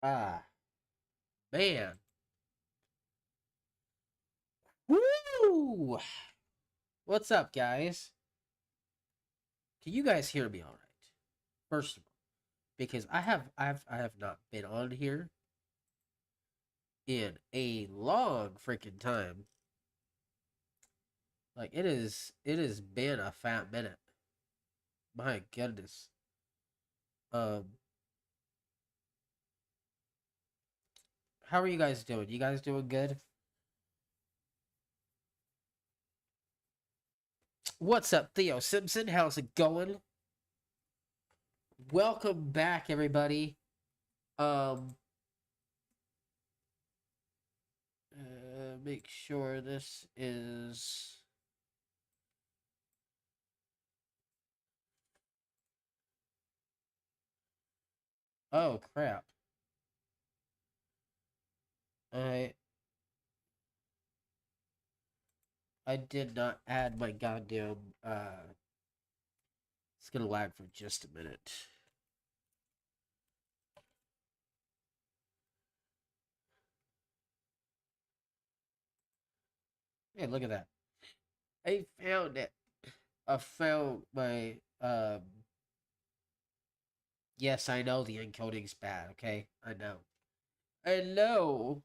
Ah, man. Woo! What's up, guys? Can you guys hear me all right? First of all, because I have not been on here in a long freaking time. Like it has been a fat minute. My goodness. Um, how are you guys doing? You guys doing good? What's up, Theo Simpson? How's it going? Welcome back, everybody. Um, make sure this is. Oh crap! I I did not add my goddamn. It's gonna lag for just a minute. Hey, look at that! I found it. I found my. Yes, I know the encoding's bad. Okay, I know. I know.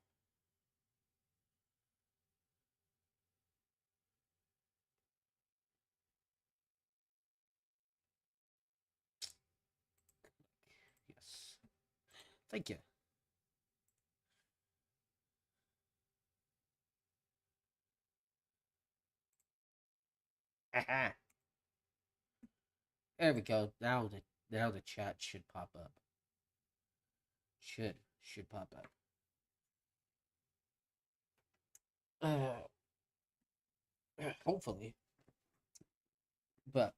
Yes. Thank you. There we go. Now the chat should pop up. Should pop up. Uh, hopefully. But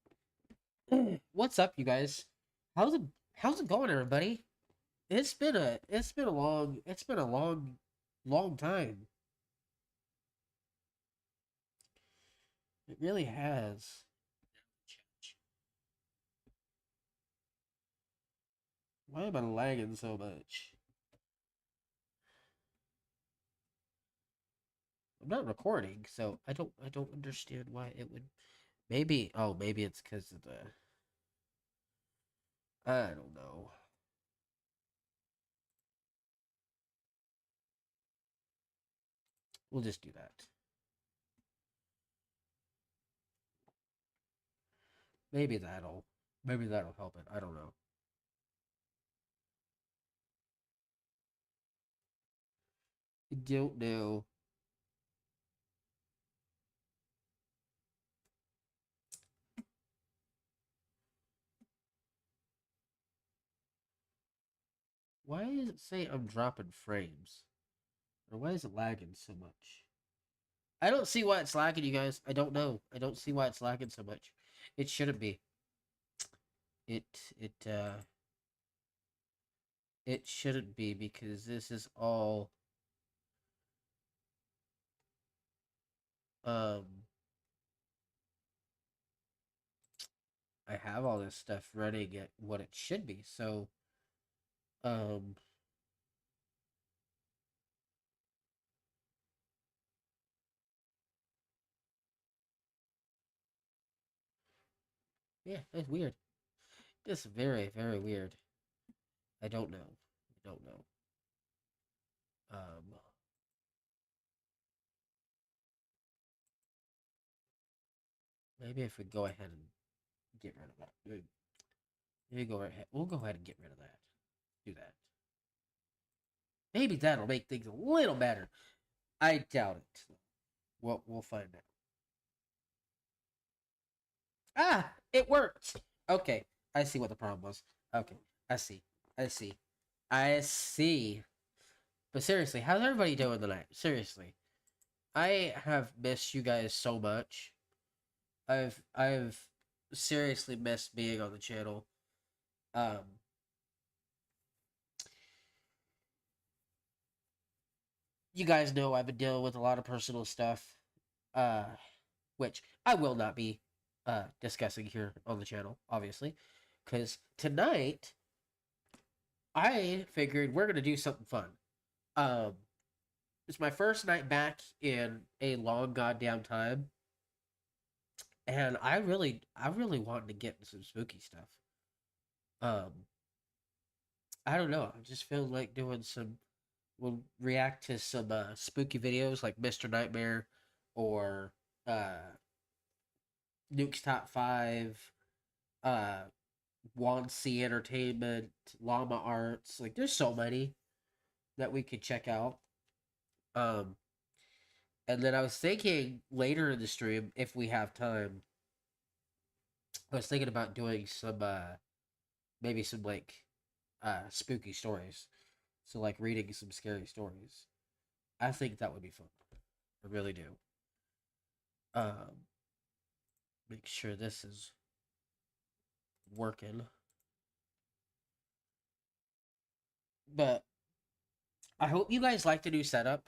what's up, you guys? How's it how's it going, everybody? It's been a long time. It really has. Why am I lagging so much? I'm not recording, so I don't understand why it would. Maybe it's because of the. I don't know. We'll just do that. Maybe that'll help it. I don't know. I don't know. Why does it say I'm dropping frames? Or why is it lagging so much? I don't see why it's lagging, you guys. I don't know. I don't see why it's lagging so much. It shouldn't be. It it uh it shouldn't be because this is all um I have all this stuff running at what it should be. So um yeah, that's weird. It's very, very weird. I don't know. I don't know. Um Maybe if we go ahead and get rid of that. Maybe go right ahead. We'll go ahead and get rid of that. Do that. Maybe that'll make things a little better. I doubt it. We'll find out. Ah, it worked. Okay, I see what the problem was. Okay, I see. I see. I see. But seriously, how's everybody doing tonight? Seriously, I have missed you guys so much. I've seriously missed being on the channel. Um, you guys know I've been dealing with a lot of personal stuff. Uh, which I will not be discussing here on the channel, obviously, because tonight I figured we're gonna do something fun. Um, it's my first night back in a long goddamn time, and I really wanted to get into some spooky stuff. Um, I don't know. I just feel like doing some. We'll react to some spooky videos like Mr. Nightmare or uh, Nuke's Top Five, uh, Wansi Entertainment, Llama Arts. Like, there's so many that we could check out. Um, and then I was thinking later in the stream, if we have time, I was thinking about doing some, maybe some like, spooky stories. So like reading some scary stories. I think that would be fun. I really do. Um, make sure this is working. But I hope you guys like the new setup.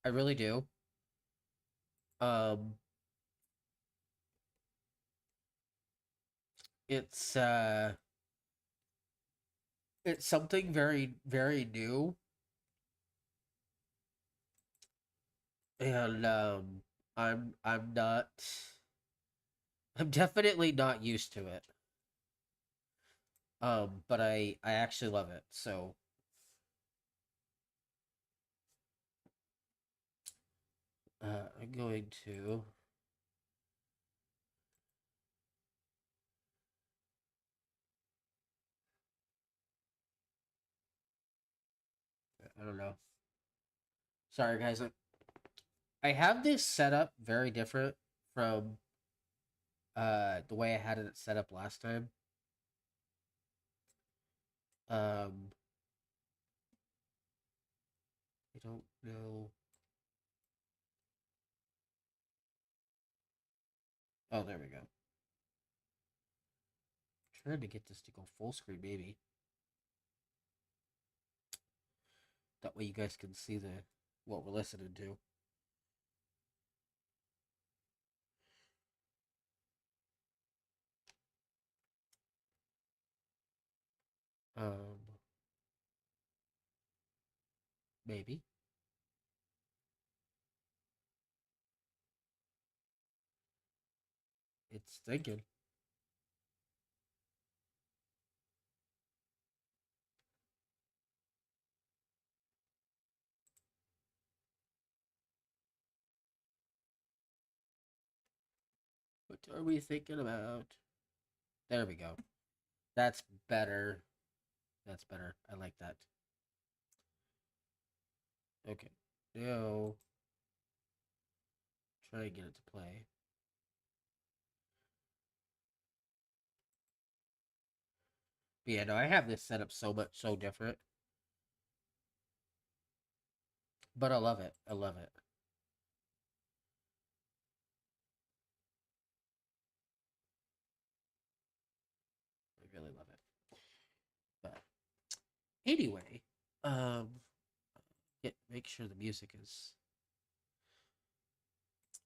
I really do. Um, it's it's something very very new, and I'm not I'm definitely not used to it. But I actually love it. So I'm going to. I don't know. Sorry guys. I have this set up very different from the way I had it set up last time. Um, I don't know. Oh, there we go. Trying to get this to go full screen, maybe. That way you guys can see the what we're listening to. Um, maybe. It's thinking. What are we thinking about? There we go. That's better. That's better. I like that. Okay. Now, try to get it to play. But yeah, no, I have this set up so much, so different. But I love it. I love it. I really love it. But anyway, make sure the music is.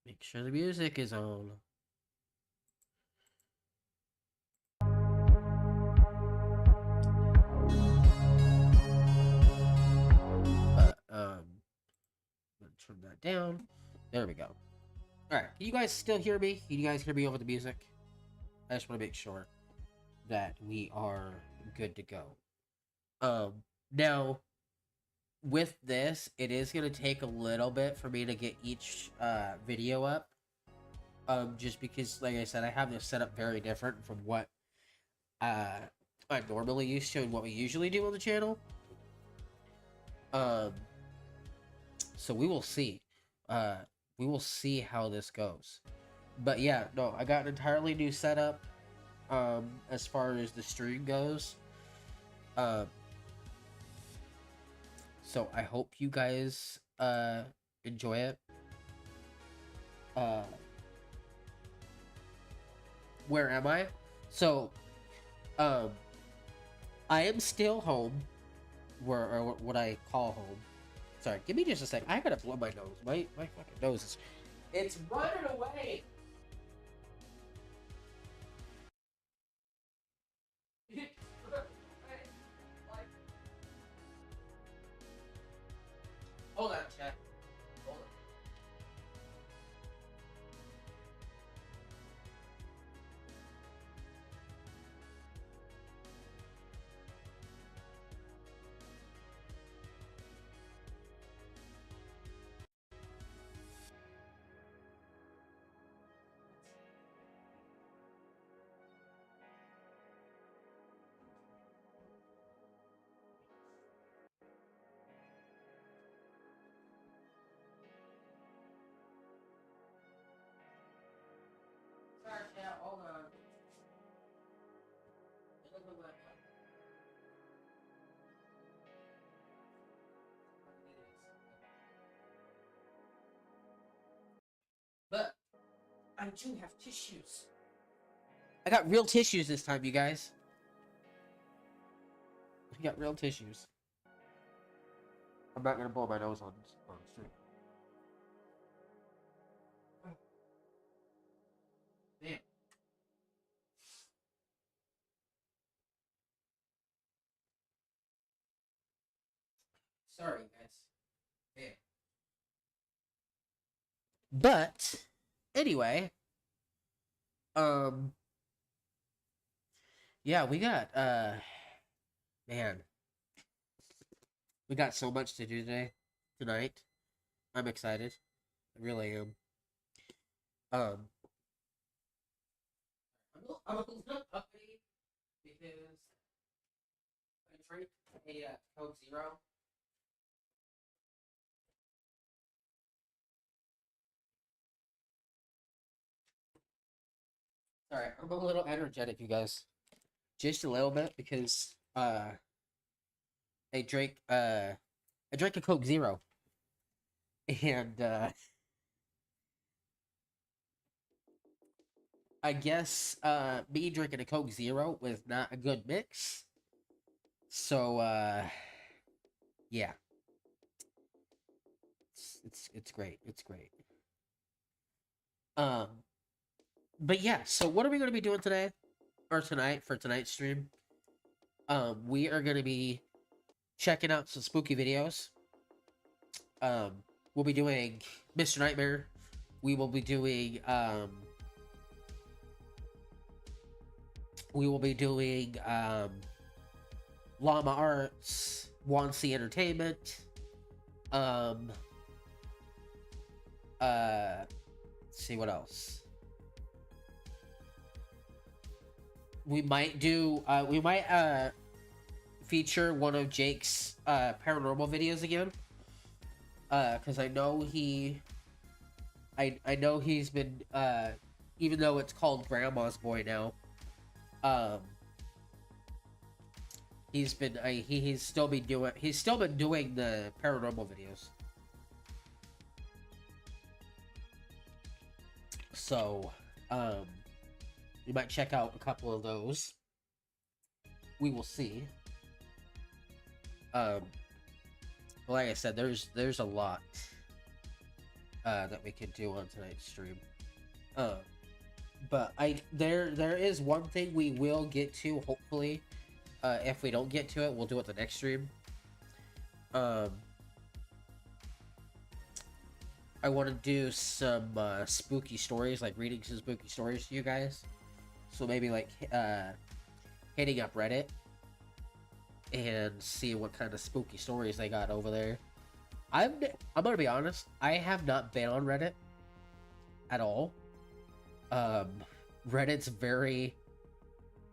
Make sure the music is on. But I'm gonna turn that down. There we go. All right, can you guys still hear me? Can you guys hear me over the music? I just want to make sure that we are good to go. Now with this, it is gonna take a little bit for me to get each video up. Just because, like I said, I have this set up very different from what uh I'm normally used to and what we usually do on the channel. Um, so we will see. Uh, we will see how this goes. But yeah, no, I got an entirely new setup. As far as the stream goes. Um, so I hope you guys enjoy it. Uh, where am I? So, um, I am still home, or what I call home. Sorry, give me just a second. I gotta blow my nose. My fucking nose is. It's running away. Hold on, chat. Hold on. Sorry, chat. Hold on. But I do have tissues. I got real tissues this time, you guys. I got real tissues. I'm not gonna blow my nose on stream. Damn. Sorry, guys. Damn. But anyway, um, yeah, we got man, we got so much to do tonight. I'm excited. I really am. Um, I'm a little uppity because I drank a Coke Zero. Sorry, I'm a little energetic, you guys. Just a little bit because I drank a Coke Zero. And I guess me drinking a Coke Zero was not a good mix. So yeah. It's great. It's great. Um but yeah, so what are we gonna be doing today? Or tonight for tonight's stream? We are gonna be checking out some spooky videos. Um we'll be doing Mr. Nightmare. We will be doing Llama Arts, Wansi Entertainment, let's see what else. We might feature one of Jake's paranormal videos again. Cause I know I know he's been even though it's called Grandma's Boy now, he's still been doing the paranormal videos. So, you might check out a couple of those. We will see. Like I said, there's a lot that we could do on tonight's stream. But there is one thing we will get to, hopefully. If we don't get to it, we'll do it the next stream. I want to do some spooky stories, like reading some spooky stories to you guys. So maybe like hitting up Reddit and see what kind of spooky stories they got over there. I'm gonna be honest, I have not been on Reddit at all. Reddit's very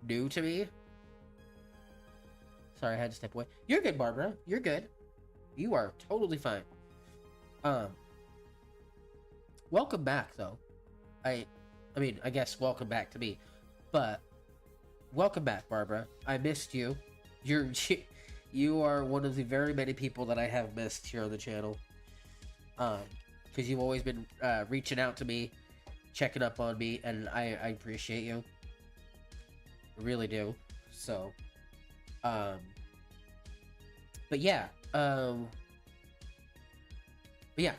new to me. Sorry, I had to step away. You're good, Barbara. You're good. You are totally fine. Welcome back, though. I mean, I guess welcome back to me, but welcome back, Barbara. I missed you. You are one of the very many people that I have missed here on the channel. Because you've always been reaching out to me, checking up on me, and I appreciate you. I really do. So, but yeah,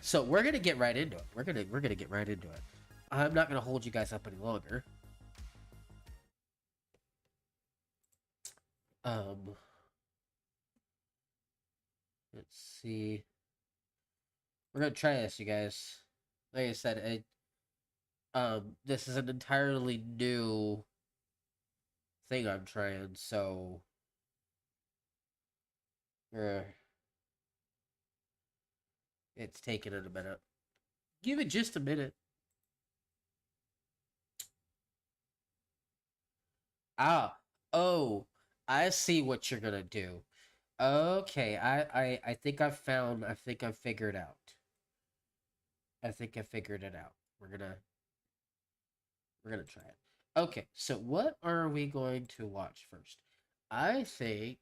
so we're gonna get right into it. We're gonna get right into it. I'm not gonna hold you guys up any longer. Let's see. We're gonna try this, you guys. Like I said, this is an entirely new thing I'm trying, so uh, it's taking it a minute. Give it just a minute. Ah, oh, I see what you're gonna do. Okay, I think I think I figured out. I think I figured it out. We're gonna try it. Okay, so what are we going to watch first? I think.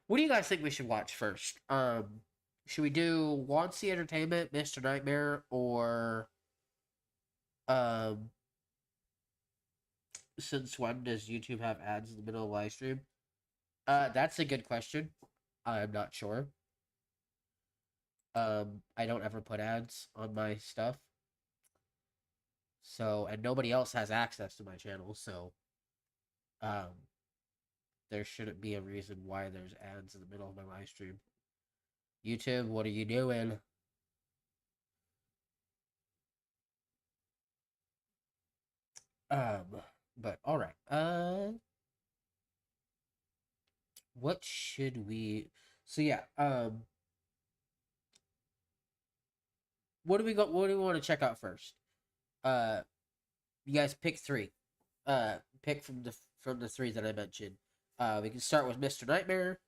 What do you guys think we should watch first? Should we do Wansi Entertainment, Mr. Nightmare, or um, since when does YouTube have ads in the middle of the live stream? That's a good question. I'm not sure. I don't ever put ads on my stuff, so and nobody else has access to my channel, so um, there shouldn't be a reason why there's ads in the middle of my live stream. YouTube, what are you doing? Um, but all right. What should we? So yeah. What do we go? What do we want to check out first? Uh, you guys pick three. Pick from the three that I mentioned. We can start with Mr. Nightmare,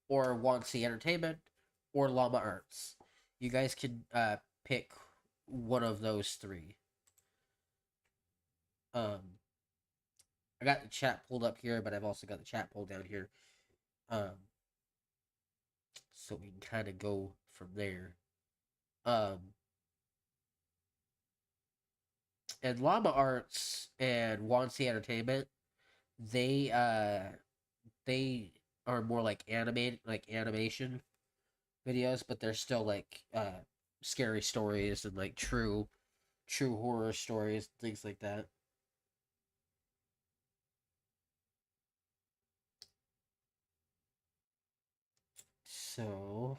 or Wansi Entertainment, or Llama Arts. You guys can pick one of those three. Um, I got the chat pulled up here, but I've also got the chat pulled down here. Um, so we can kind of go from there. Um, and Llama Arts and Wansi Entertainment, they they are more like animation videos, but they're still like scary stories and like true horror stories, things like that. So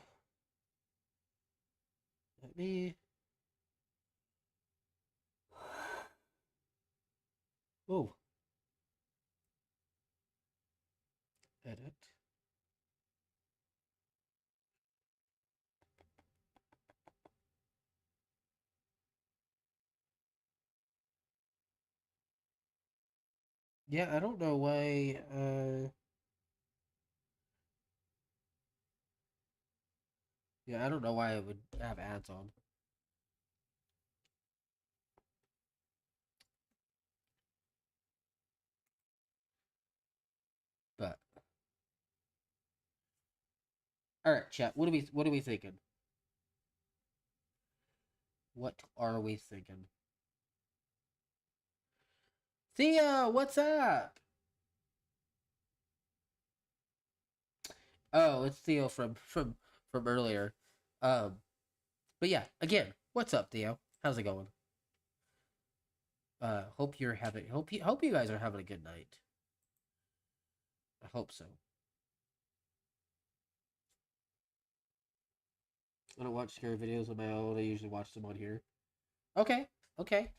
let me oh edit. Yeah, I don't know why yeah, I don't know why it would have ads on. But all right, chat. What are we thinking? What are we thinking? Theo, what's up? Oh, it's Theo from earlier. Um, but yeah, again, what's up, Theo? How's it going? Hope you guys are having a good night. I hope so. I don't watch scary videos on my own. I usually watch them on here. Okay, okay.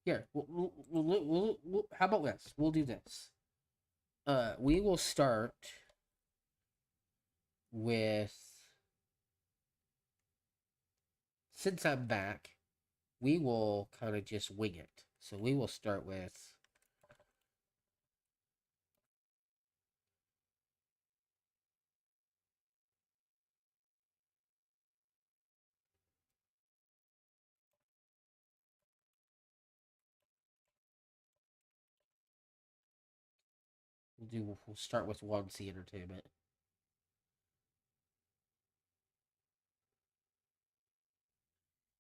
Here, how about this? We'll do this. We will start with since I'm back, we will kind of just wing it. So we will start with we'll start with one C Entertainment.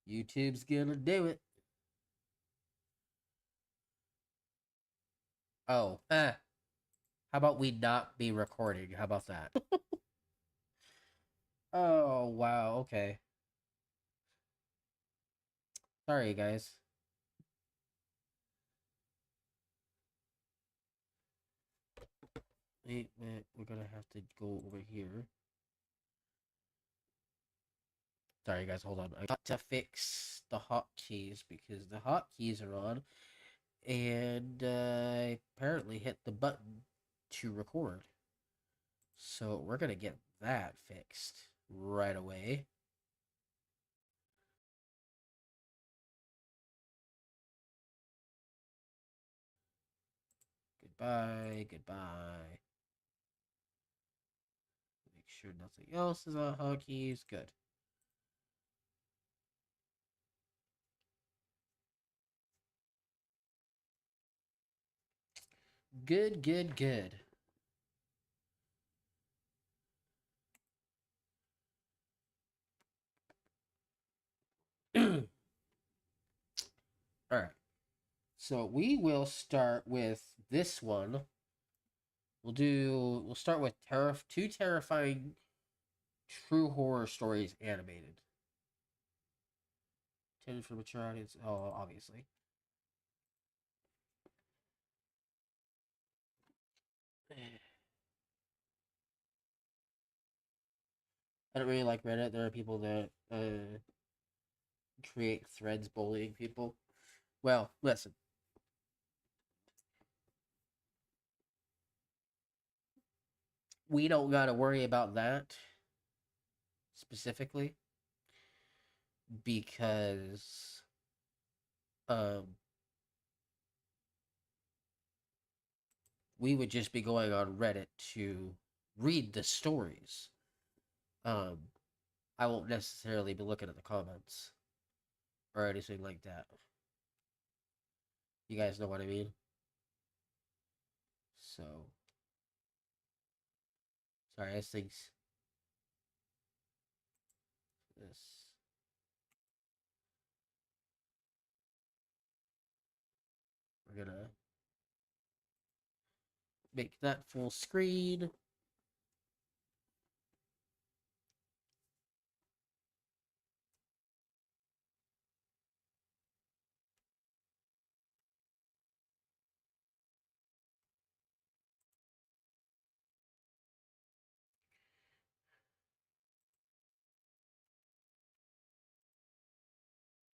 YouTube's gonna do it. Oh, how about we not be recording? How about that? Oh wow, okay. Sorry guys. Wait, we're gonna have to go over here. Sorry, guys, hold on. I got to fix the hotkeys because the hotkeys are on, and I apparently hit the button to record. So we're gonna get that fixed right away. Goodbye, goodbye. Make sure nothing else is on hotkeys. Good. Good, good, good. All right. So we will start with this one. We'll start with two terrifying true horror stories animated. Intended for mature audience. Oh, obviously. I don't really like Reddit. There are people that create threads bullying people. Well, listen. We don't gotta worry about that specifically because um we would just be going on Reddit to read the stories. Um I won't necessarily be looking at the comments or anything like that. You guys know what I mean? So sorry, I think this we're gonna make that full screen.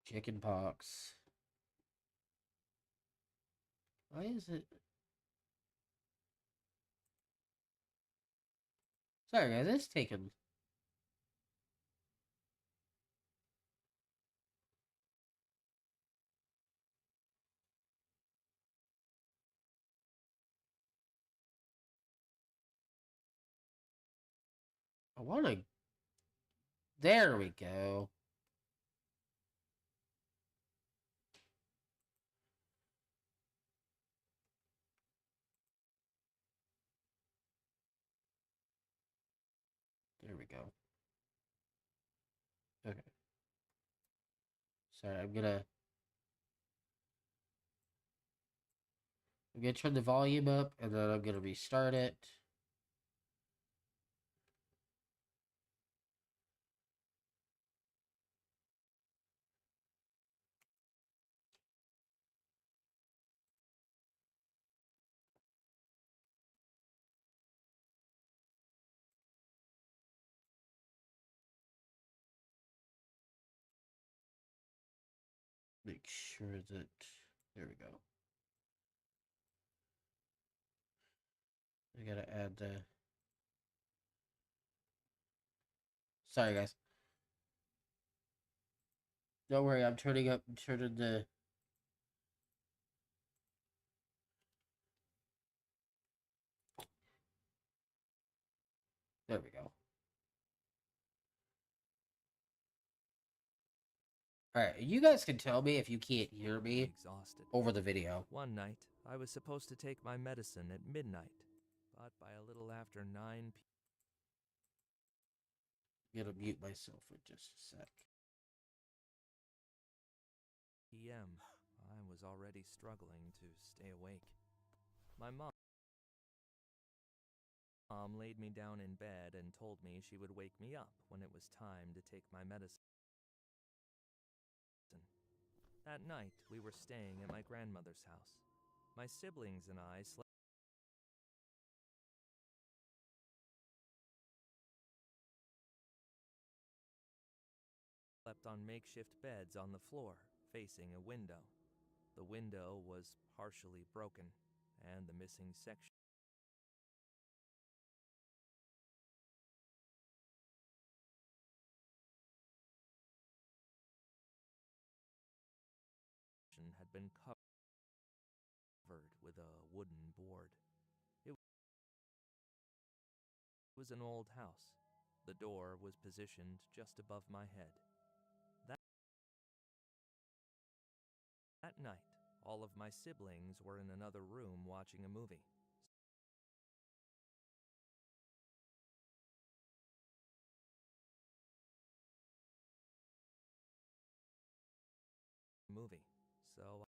Chicken pox. Why is it? Sorry guys, it's taken. I wanna. There we go. There we go. Okay. Sorry, I'm gonna turn the volume up and then I'm gonna restart it. Make sure that there we go. I gotta add the. Sorry guys. Don't worry, I'm turning the. There we go. Alright, you guys can tell me if you can't hear me Exhausted. over the video. One night, I was supposed to take my medicine at midnight, but by a little after 9 I'm gonna mute myself for just a sec. p.m., I was already struggling to stay awake. My mom laid me down in bed and told me she would wake me up when it was time to take my medicine. That night, we were staying at my grandmother's house. My siblings and I slept slept on makeshift beds on the floor, facing a window. The window was partially broken, and the missing section had been covered with a wooden board. It was an old house. The door was positioned just above my head. That night, all of my siblings were in another room watching a movie. So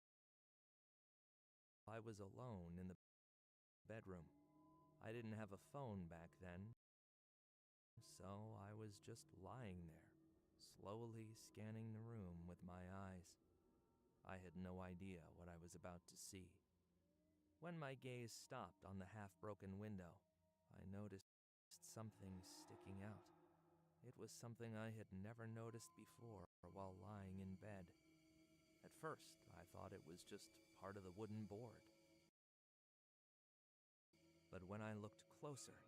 I was alone in the bedroom. I didn't have a phone back then, so I was just lying there, slowly scanning the room with my eyes. I had no idea what I was about to see. When my gaze stopped on the half-broken window, I noticed something sticking out. It was something I had never noticed before while lying in bed. At first, I thought it was just part of the wooden board. But when I looked closer,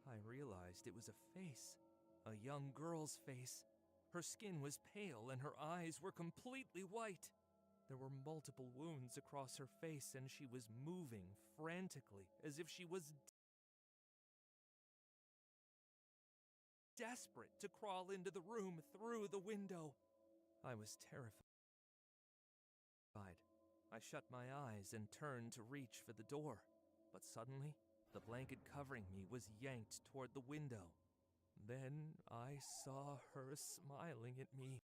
I realized it was a face. A young girl's face. Her skin was pale and her eyes were completely white. There were multiple wounds across her face and she was moving frantically as if she was desperate to crawl into the room through the window. I was terrified. I shut my eyes and turned to reach for the door, but suddenly, the blanket covering me was yanked toward the window. Then I saw her smiling at me.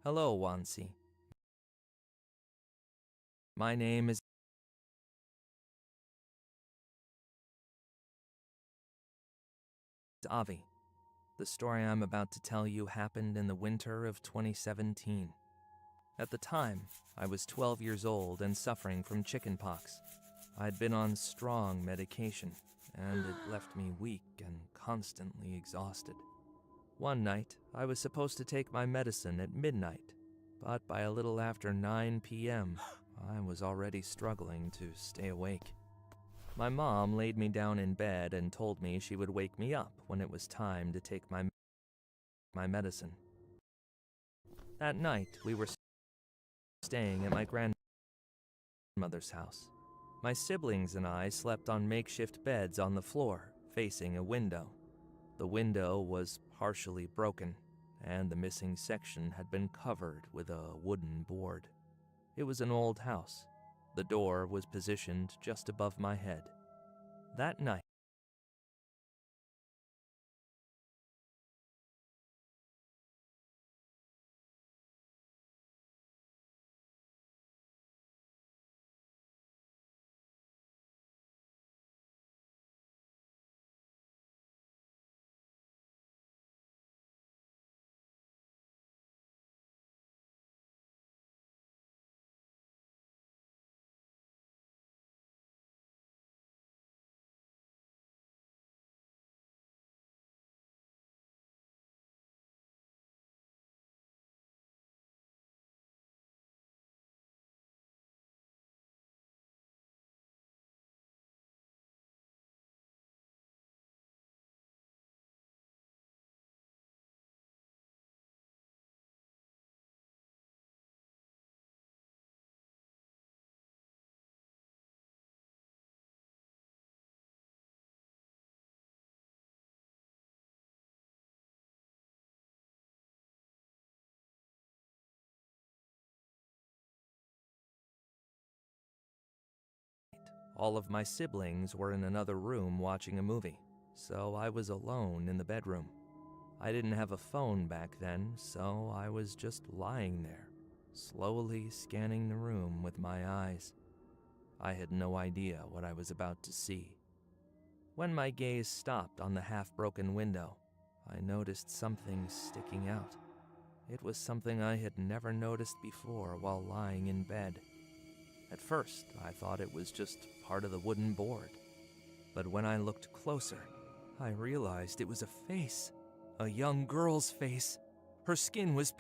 Hello, Wansi. My name is Avi. The story I'm about to tell you happened in the winter of 2017. At the time, I was 12 years old and suffering from chickenpox. I'd been on strong medication, and it left me weak and constantly exhausted. One night, I was supposed to take my medicine at midnight, but by a little after 9 p.m., I was already struggling to stay awake. My mom laid me down in bed and told me she would wake me up when it was time to take my medicine. That night, we were staying at my grandmother's house. My siblings and I slept on makeshift beds on the floor, facing a window. The window was partially broken, and the missing section had been covered with a wooden board. It was an old house. The door was positioned just above my head. That night, all of my siblings were in another room watching a movie, so I was alone in the bedroom. I didn't have a phone back then, so I was just lying there, slowly scanning the room with my eyes. I had no idea what I was about to see. When my gaze stopped on the half-broken window, I noticed something sticking out. It was something I had never noticed before while lying in bed. At first, I thought it was just part of the wooden board. But when I looked closer, I realized it was a face. A young girl's face. Her skin was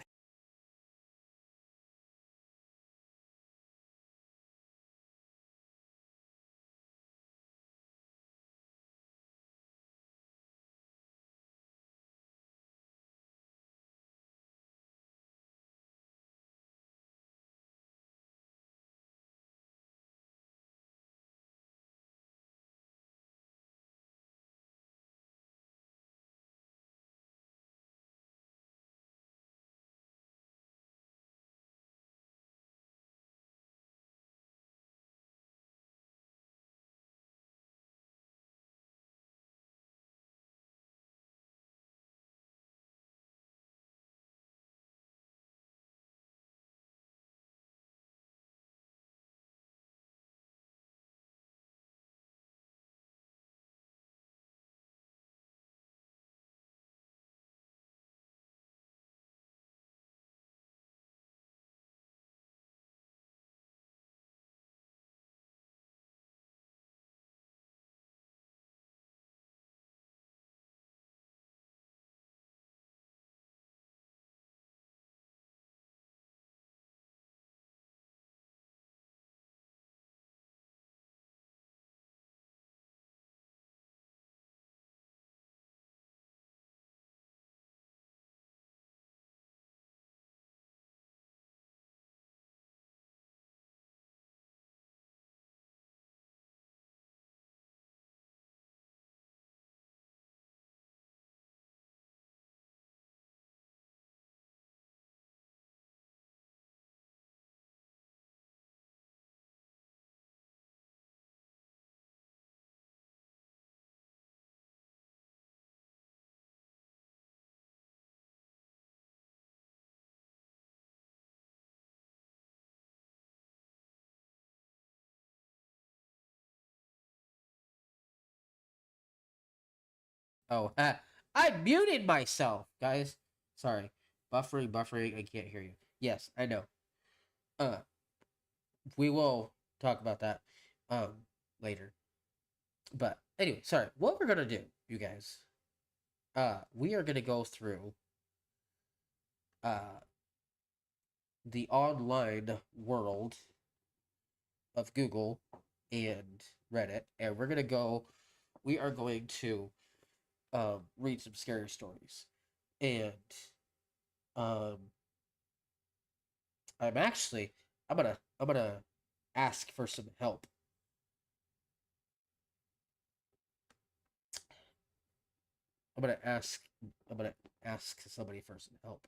Oh, I muted myself, guys. Sorry. Buffering, I can't hear you. Yes, I know. Uh, we will talk about that later. But anyway, sorry. What we're gonna do, you guys, we are gonna go through uh the online world of Google and Reddit, and we are going to read some scary stories. And um I'm actually I'm gonna ask for some help. I'm gonna ask I'm gonna ask somebody for some help.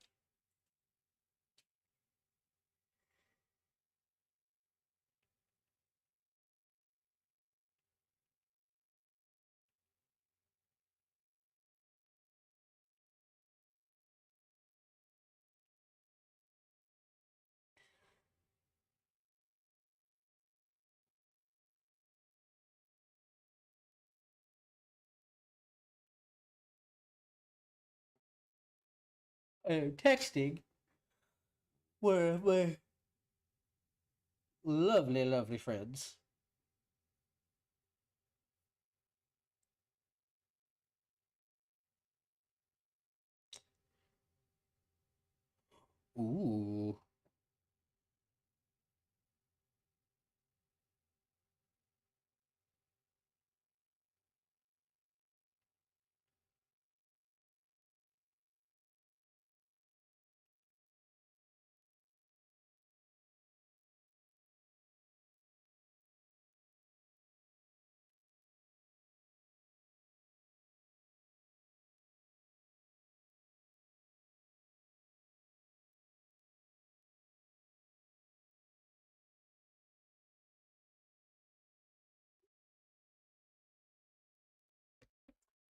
I'm texting one of my lovely, lovely friends. Ooh.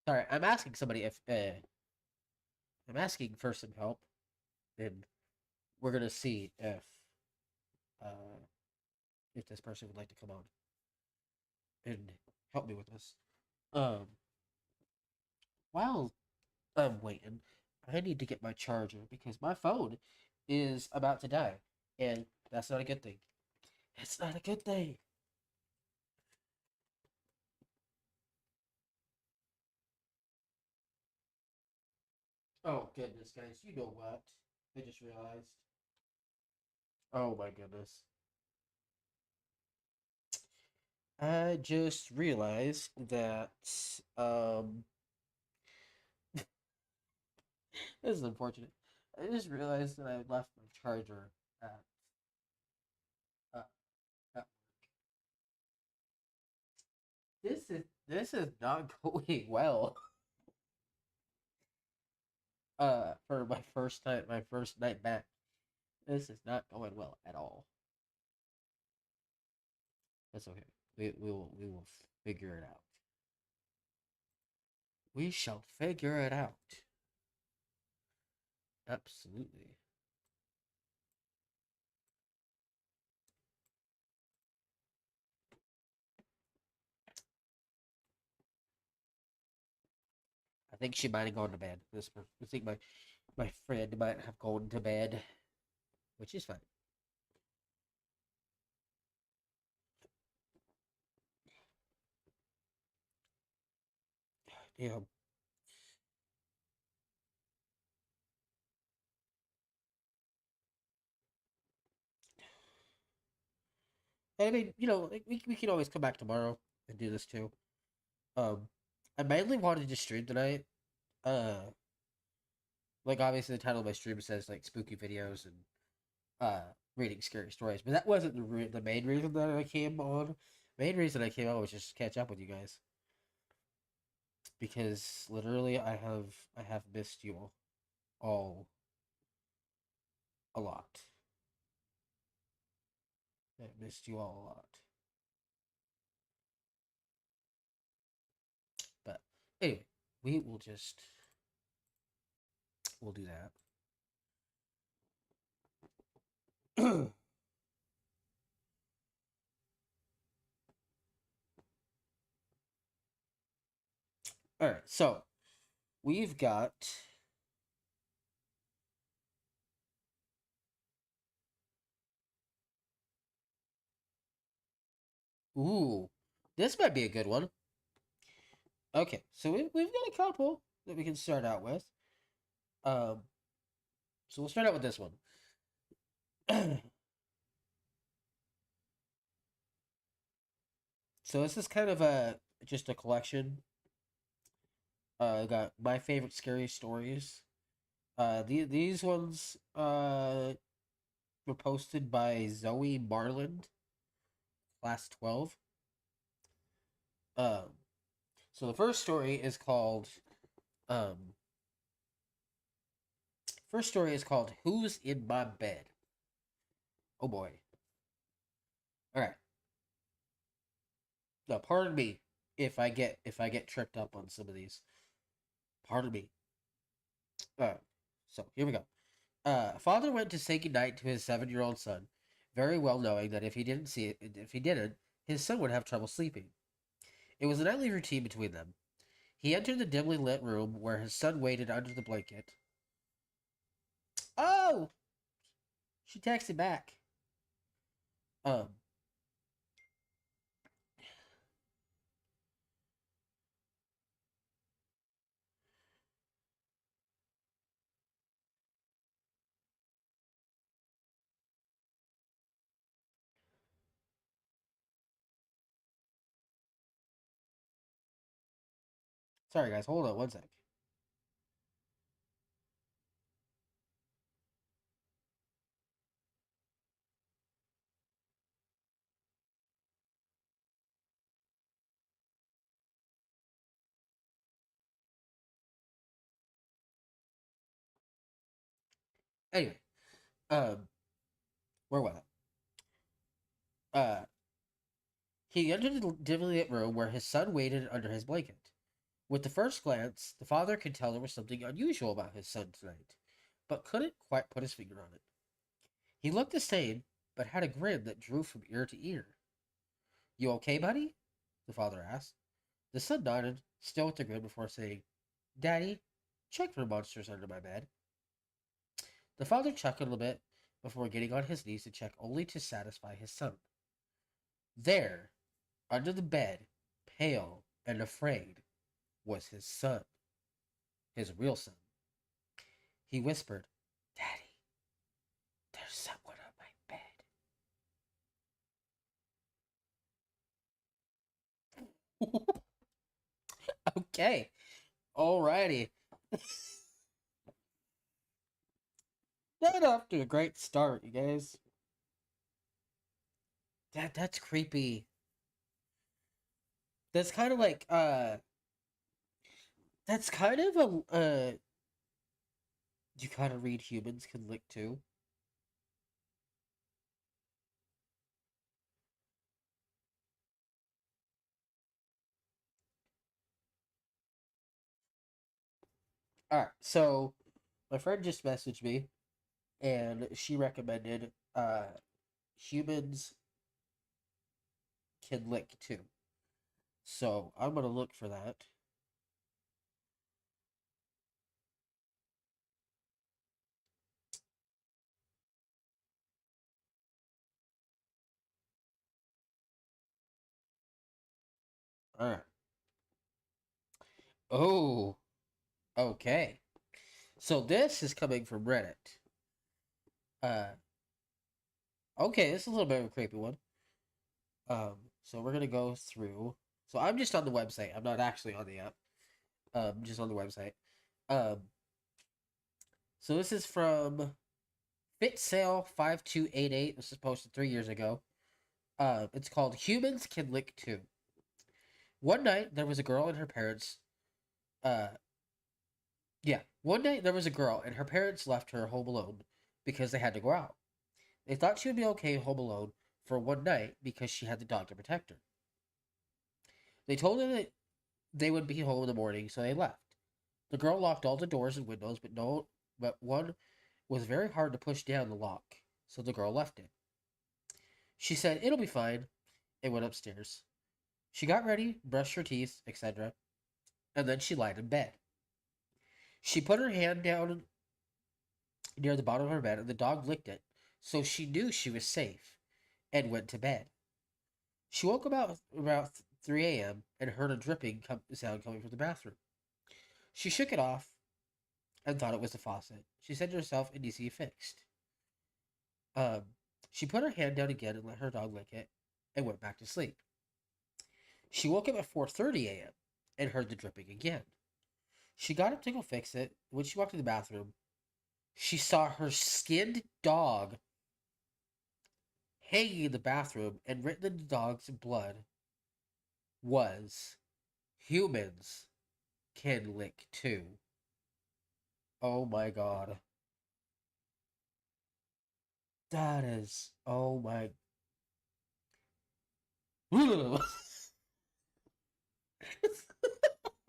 Sorry, I'm asking somebody if I'm asking for some help, and we're gonna see uh if this person would like to come on and help me with this. Um, while I'm waiting, I need to get my charger because my phone is about to die, and that's not a good thing. It's not a good thing. Oh goodness, guys, you know what? I just realized. Oh my goodness. I just realized that this is unfortunate. I just realized that I left my charger at uh, at this is not going well. For my first night back. This is not going well at all. That's okay. We will figure it out. We shall figure it out. Absolutely. I think she might have gone to bed. I think my friend might have gone to bed, which is fine. Yeah. And I mean, like, we can always come back tomorrow and do this too. Um, I mainly wanted to stream tonight. Uh, like obviously the title of my stream says like spooky videos and uh reading scary stories, but that wasn't the main reason that I came on. Main reason I came on was just to catch up with you guys because literally I have missed you all a lot. I missed you all a lot. But anyway, we will just we'll do that. All right, so we've got. Ooh, this might be a good one. Okay, so we've got a couple that we can start out with. Um, so we'll start out with this one. So this is kind of a just a collection. I got my favorite scary stories. These ones were posted by Zoe Marland, class 12. Um, so the first story is called um "Who's in My Bed." Oh boy! All right. Now, pardon me if I get tripped up on some of these. Pardon me. So here we go. A father went to say goodnight to his 7-year-old son, very well knowing that if he didn't, his son would have trouble sleeping. It was a nightly routine between them. He entered the dimly lit room where his son waited under the blanket. Oh, she texted back. Um, sorry guys, hold on one sec. Anyway, um, where was I? He entered the dimly lit room where his son waited under his blanket. With the first glance, the father could tell there was something unusual about his son tonight, but couldn't quite put his finger on it. He looked the same, but had a grin that drew from ear to ear. You okay, buddy? The father asked. The son nodded, still with the grin, before saying, Daddy, check for monsters under my bed. The father chuckled a bit before getting on his knees to check only to satisfy his son. There, under the bed, pale and afraid, was his son, his real son. He whispered, Daddy, there's someone on my bed. Okay, alrighty. That off to a great start, you guys. That's creepy. That's kind of like that's kind of a you kind of read humans can lick too. All right, so my friend just messaged me and she recommended humans can lick too. So I'm gonna look for that. All right. Oh, okay. So this is coming from Reddit. Uh, okay, this is a little bit of a creepy one. So we're gonna go through. So I'm just on the website. I'm not actually on the app. Just on the website. Um, so this is from FitSale5288. This is posted 3 years ago. It's called "Humans Can Lick Too." One night there was a girl and her parents. Uh, yeah, one night there was a girl and her parents left her home alone because they had to go out. They thought she would be okay home alone for one night because she had the dog to protect her. They told her that they would be home in the morning, so they left. The girl locked all the doors and windows, but one was very hard to push down the lock, so the girl left it. She said it'll be fine and went upstairs. She got ready, brushed her teeth, etc., and then she lied in bed. She put her hand down near the bottom of her bed and the dog licked it, so she knew she was safe and went to bed. She woke about 3 a.m. and heard a dripping sound coming from the bathroom. She shook it off and thought it was the faucet. She said to herself, "It needs to be fixed." Um, she put her hand down again and let her dog lick it and went back to sleep. She woke up at 4:30 a.m. and heard the dripping again. She got up to go fix it. When she walked to the bathroom, she saw her skinned dog hanging in the bathroom, and written in the dog's blood was, "Humans can lick too." Oh my god. That is. Oh my.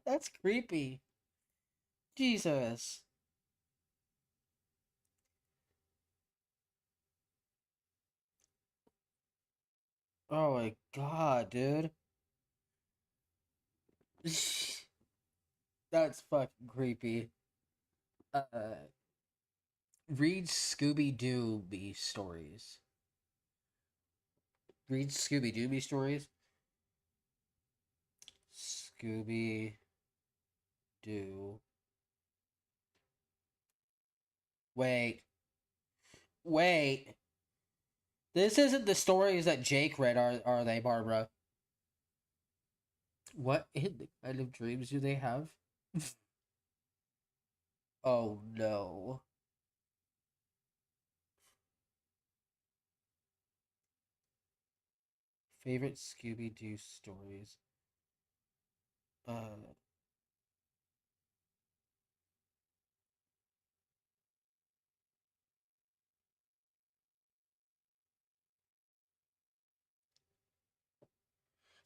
That's creepy. Jesus. Oh my god, dude. That's fucking creepy. Read Scooby Doo me stories. Read Scooby Doo me stories. Scooby Doo. Wait. Wait. This isn't the stories that Jake read, are they, Barbara? What in the kind of dreams do they have? Oh no. Favorite Scooby Doo stories. Uh,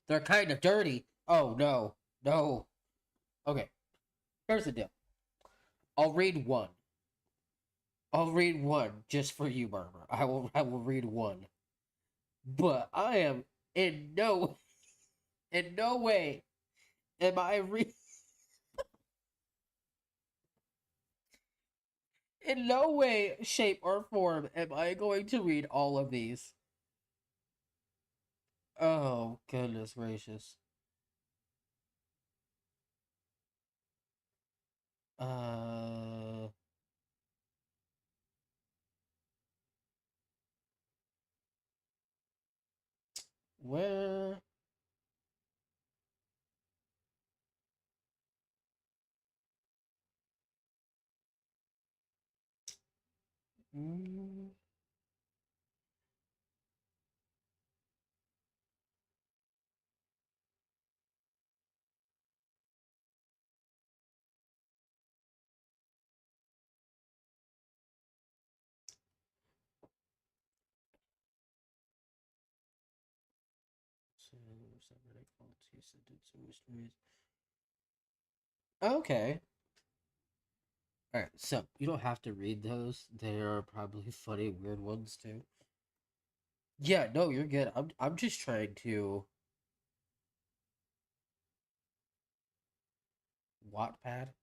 they're kind of dirty. Oh no. No. Okay. Here's the deal. I'll read one. I'll read one just for you, Barbara. I will read one. But I am in no way am I in no way, shape, or form am I going to read all of these. Oh goodness gracious. Uh where mm, okay. Alright, so you don't have to read those. They are probably funny, weird ones too. Yeah, no, you're good. I'm just trying to Wattpad.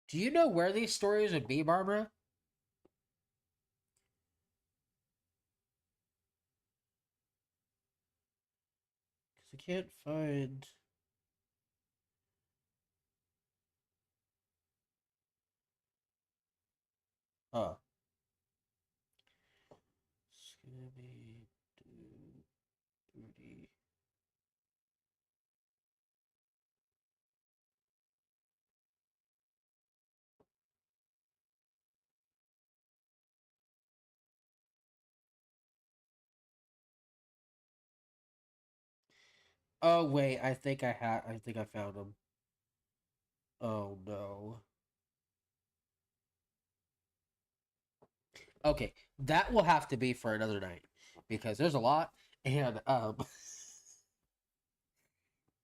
Do you know where these stories would be, Barbara? Because I can't find. Oh, Scooby Doo Booty. Oh wait, I think I found him. Oh no. Okay, that will have to be for another night because there's a lot, and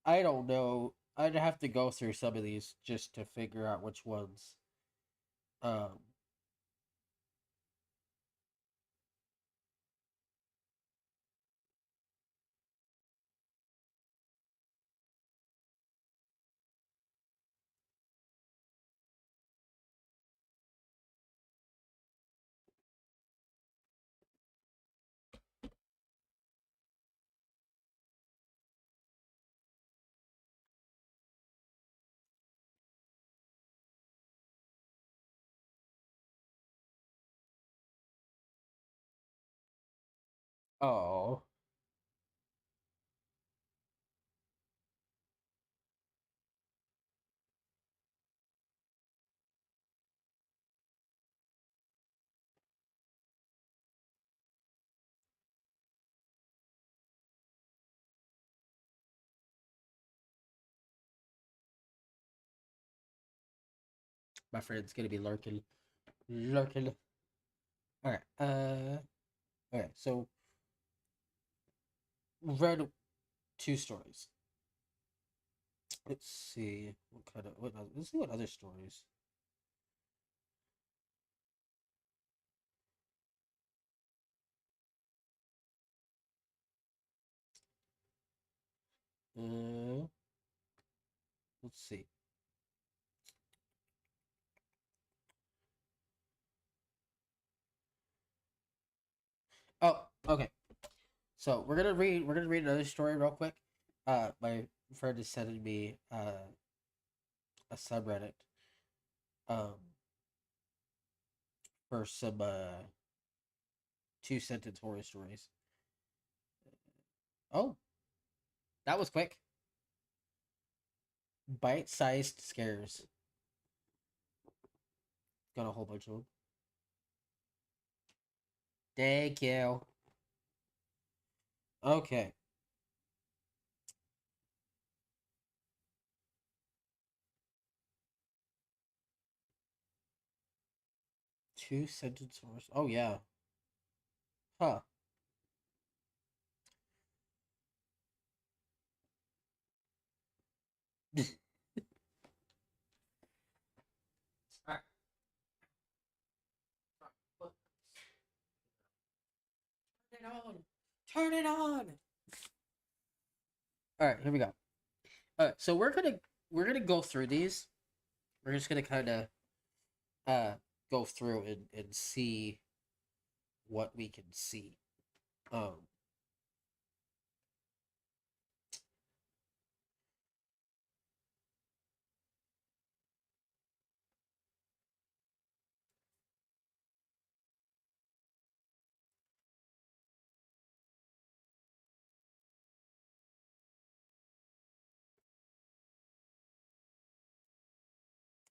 I don't know. I'd have to go through some of these just to figure out which ones. Um. Oh. My friend's gonna be lurking, lurking. All right. Okay. So read two stories. Let's see what kind of what. Let's see what other stories. Uh, let's see. Oh, okay. So we're gonna read another story real quick. My friend is sending me a subreddit um for some two sentence horror stories. Oh, that was quick. Bite sized scares. Got a whole bunch of them. Thank you. Okay. Two sentence horror. Oh yeah. Huh. Alright. Turn it on. Turn it on. All right, here we go. All right, so we're gonna go through these. We're just gonna kind of uh go through and see what we can see. Um.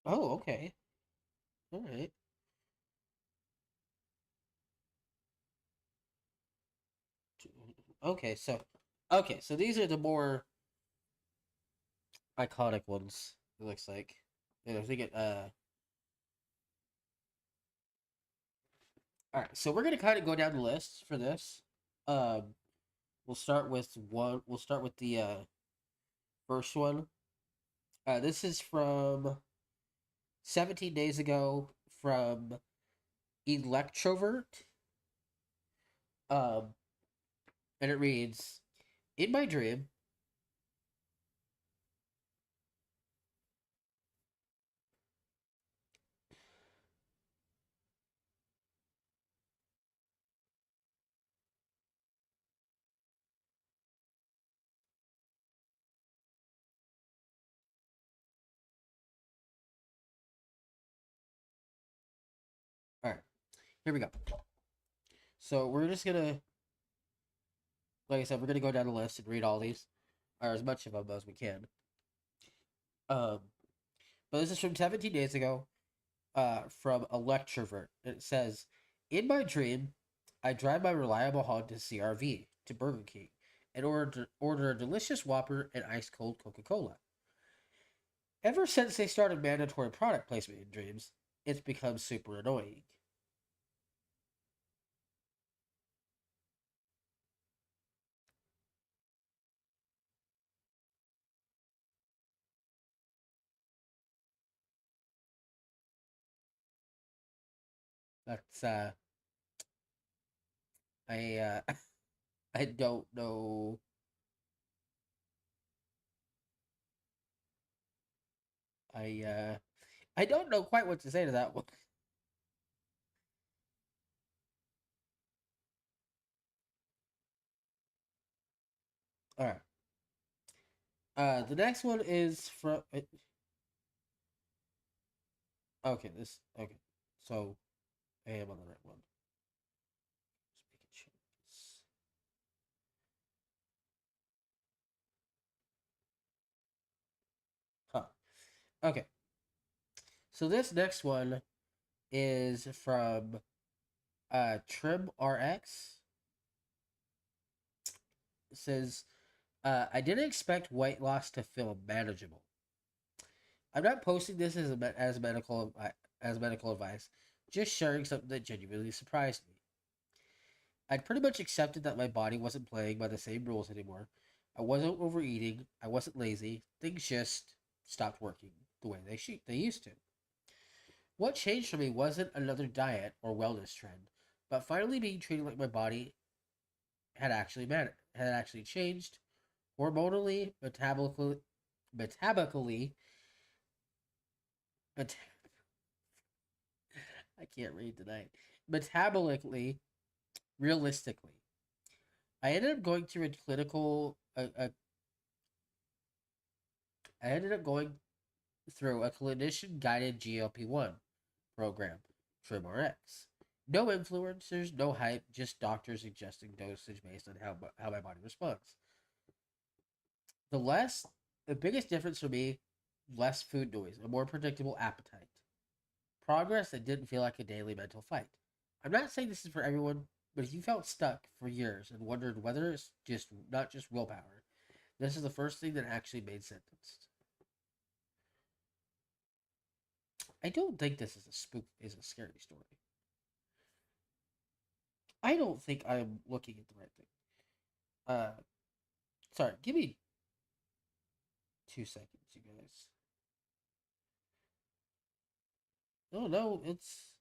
Oh, okay. All right. Okay, so these are the more iconic ones. It looks like. And I think it. All right, so we're gonna kind of go down the list for this. Um. We'll start with one. We'll start with the first one. This is from 17 days ago from Electrovert. Um, and it reads, "In my dream." All right, here we go. So we're just gonna, like I said, we're gonna go down the list and read all these, or as much of them as we can. Um, but this is from 17 days ago. From Electrovert. It says, "In my dream, I drive my reliable Honda CRV to Burger King and order a delicious Whopper and ice cold Coca Cola. Ever since they started mandatory product placement in dreams, it's become super annoying. That's I I don't know. I I don't know quite what to say to that one. All right. The next one is from. Okay, this okay. So I am on the right one. Just making sure. Huh. Okay. So this next one is from Trim RX. It says, I didn't expect weight loss to feel manageable. I'm not posting this as medical advice, just sharing something that genuinely surprised me. I'd pretty much accepted that my body wasn't playing by the same rules anymore. I wasn't overeating. I wasn't lazy. Things just stopped working the way they used to. What changed for me wasn't another diet or wellness trend, but finally being treated like my body had actually changed hormonally, metabolically, but I can't read tonight. Metabolically, realistically, I ended up going through a clinical. I ended up going through a clinician guided GLP-1 program, TrimRx. No influencers, no hype, just doctors suggesting dosage based on how my body responds. The less, the biggest difference for me, less food noise, a more predictable appetite. Progress that didn't feel like a daily mental fight. I'm not saying this is for everyone, but if you felt stuck for years and wondered whether it's just not just willpower, this is the first thing that actually made sense. I don't think this is a scary story. I don't think I'm looking at the right thing. Uh, sorry, give me 2 seconds, you guys. Oh no, it's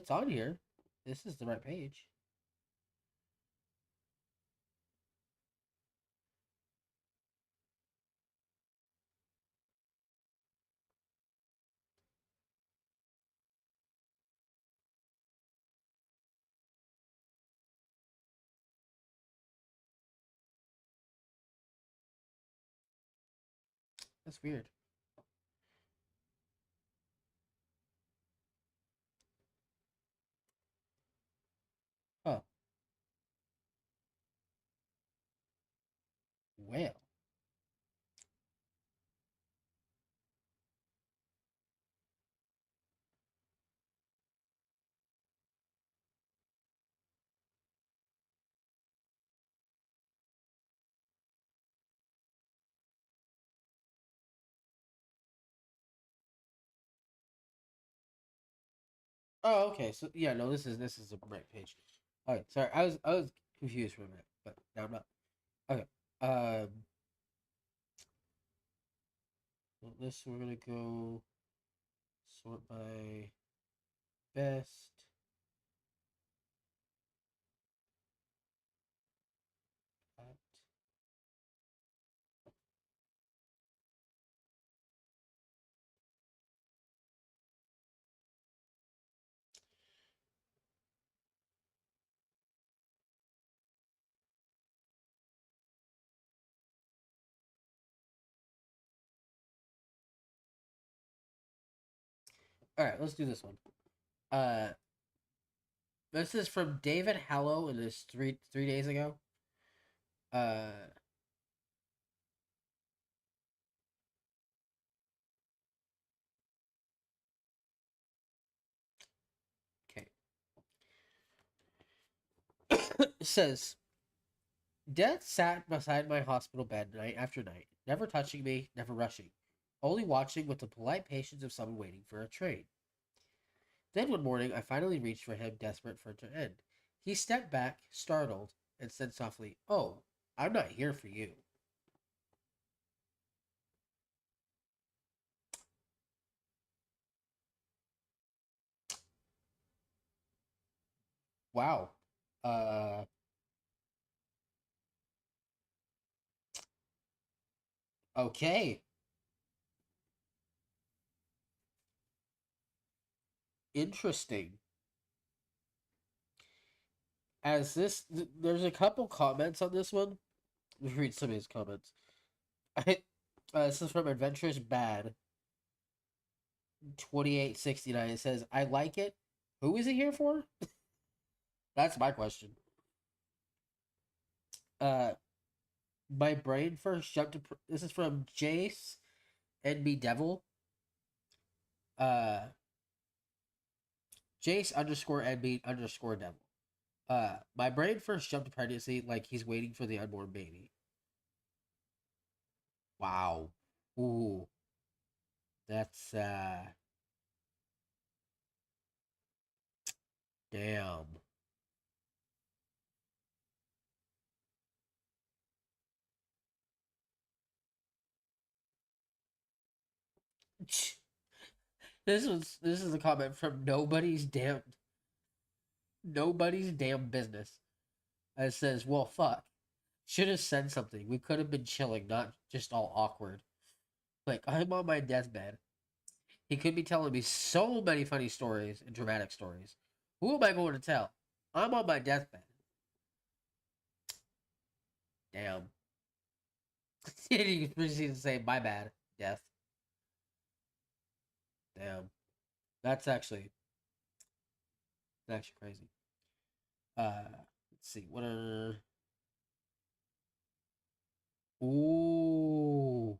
on here. This is the right page. That's weird. Huh. Well. Oh, okay. So yeah, no, this is the right page. All right, sorry, I was confused for a minute, but now I'm not. Okay. Um, well, this we're gonna go sort by best. At. All right, let's do this one. Uh, this is from David Hallow, and this 3 days ago. Uh, It says, Death sat beside my hospital bed night after night, never touching me, never rushing, only watching with the polite patience of someone waiting for a train. Then one morning I finally reached for him, desperate for it to end. He stepped back, startled, and said softly, "Oh, I'm not here for you." Wow. Uh, okay. Interesting. There's a couple comments on this one. Let me read some of his comments. This is from Adventurous Bad 2869. It says, "I like it. Who is it here for?" That's my question. Uh, my brain first jumped to. This is from Jace NB Devil. Uh, Jace underscore NB underscore Devil. My brain first jumped to pregnancy like he's waiting for the unborn baby. Wow. Ooh, that's damn. This is a comment from nobody's damn business. It says, "Well, fuck. Should have said something. We could have been chilling, not just all awkward. Like I'm on my deathbed. He could be telling me so many funny stories and dramatic stories. Who am I going to tell? I'm on my deathbed. Damn." He proceeds to say, "My bad, death." Damn. That's actually crazy. Let's see. What are Ooh.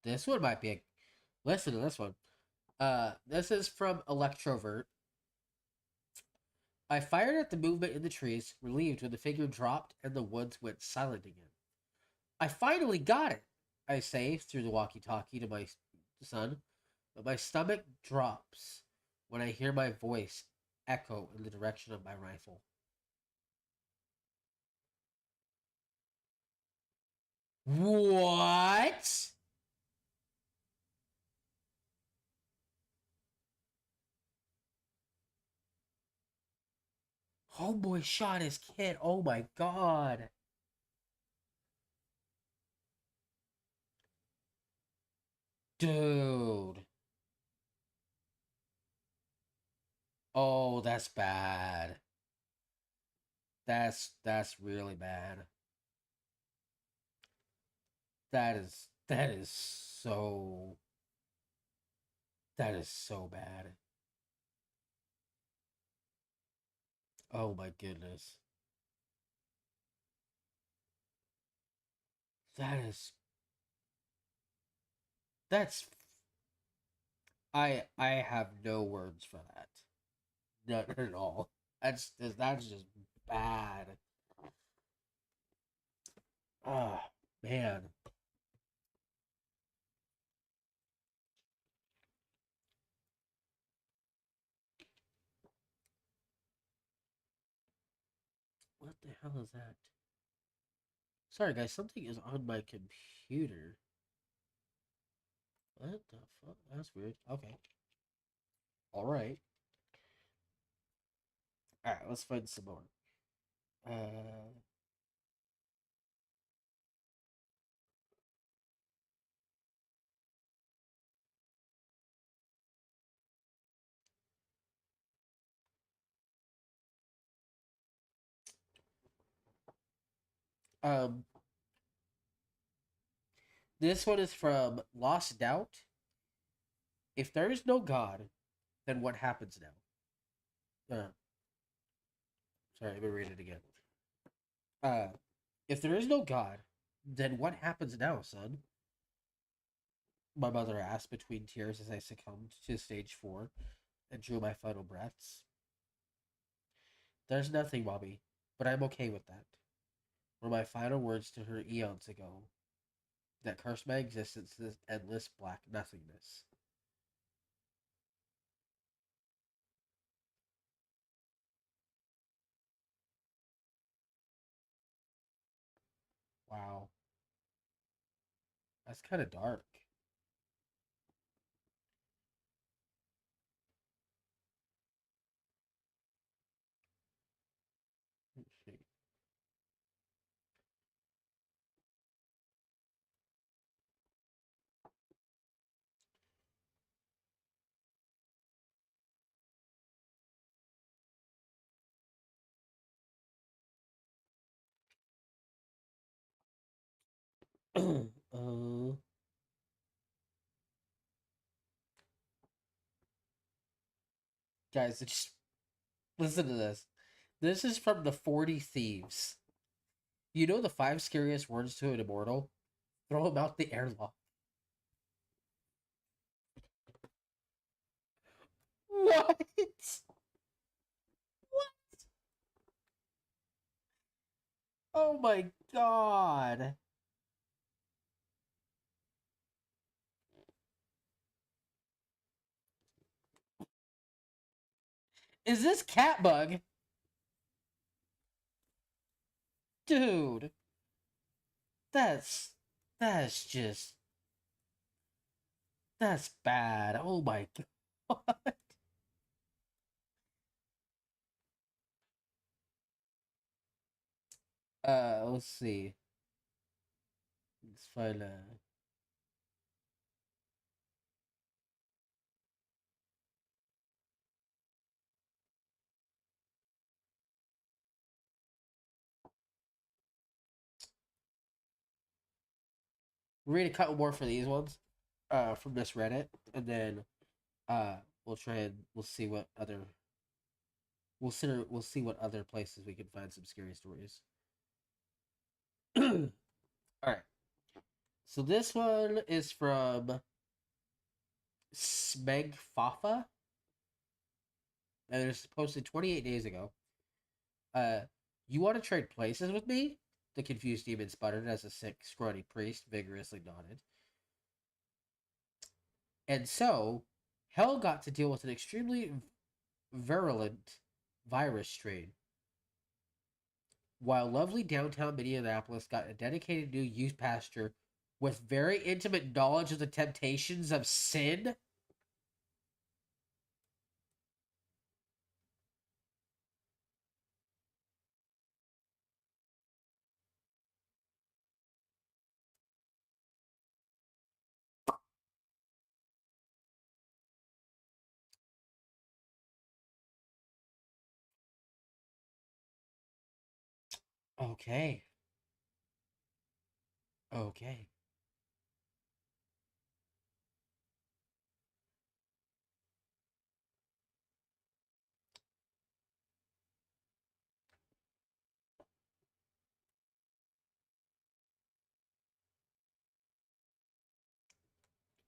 This one might be a listen to this one. This is from Electrovert. I fired at the movement in the trees, relieved when the figure dropped and the woods went silent again. I finally got it, I say through the walkie talkie to my son, but my stomach drops when I hear my voice echo in the direction of my rifle. What? Homeboy shot his kid. Oh my god. Dude. Oh, that's bad. That's really bad. That is so bad. Oh my goodness. That is that's I have no words for that. None at all. That's just bad. Oh man. What the hell is that? Sorry guys, something is on my computer. What the fuck? That's weird. Okay. Alright. Alright, let's find some more. Uh um this one is from Lost Doubt. If there is no God, then what happens now? Sorry, let me read it again. Uh, if there is no God, then what happens now, son? my mother asked between tears as I succumbed to stage 4 and drew my final breaths. There's nothing, Mommy, but I'm okay with that. Were my final words to her eons ago that cursed my existence to this endless black nothingness. Wow, that's kind of dark. Let's see. uh, guys, just listen to this. This is from the 40 Thieves. You know the 5 scariest words to an immortal? Throw them out the airlock. What? What? Oh my god. Is this Catbug? Dude, that's that's just that's bad. Oh my god. Let's see. Let's find read a couple more for these ones. From this Reddit, and then uh we'll try and we'll see what other places we can find some scary stories. All right. So this one is from Smeg Fafa, and it was posted 28 days ago. Uh, you want to trade places with me? The confused demon sputtered as a sick, scrawny priest vigorously nodded. And so, Hell got to deal with an extremely virulent virus strain, while lovely downtown Minneapolis got a dedicated new youth pastor with very intimate knowledge of the temptations of sin. Okay. Okay.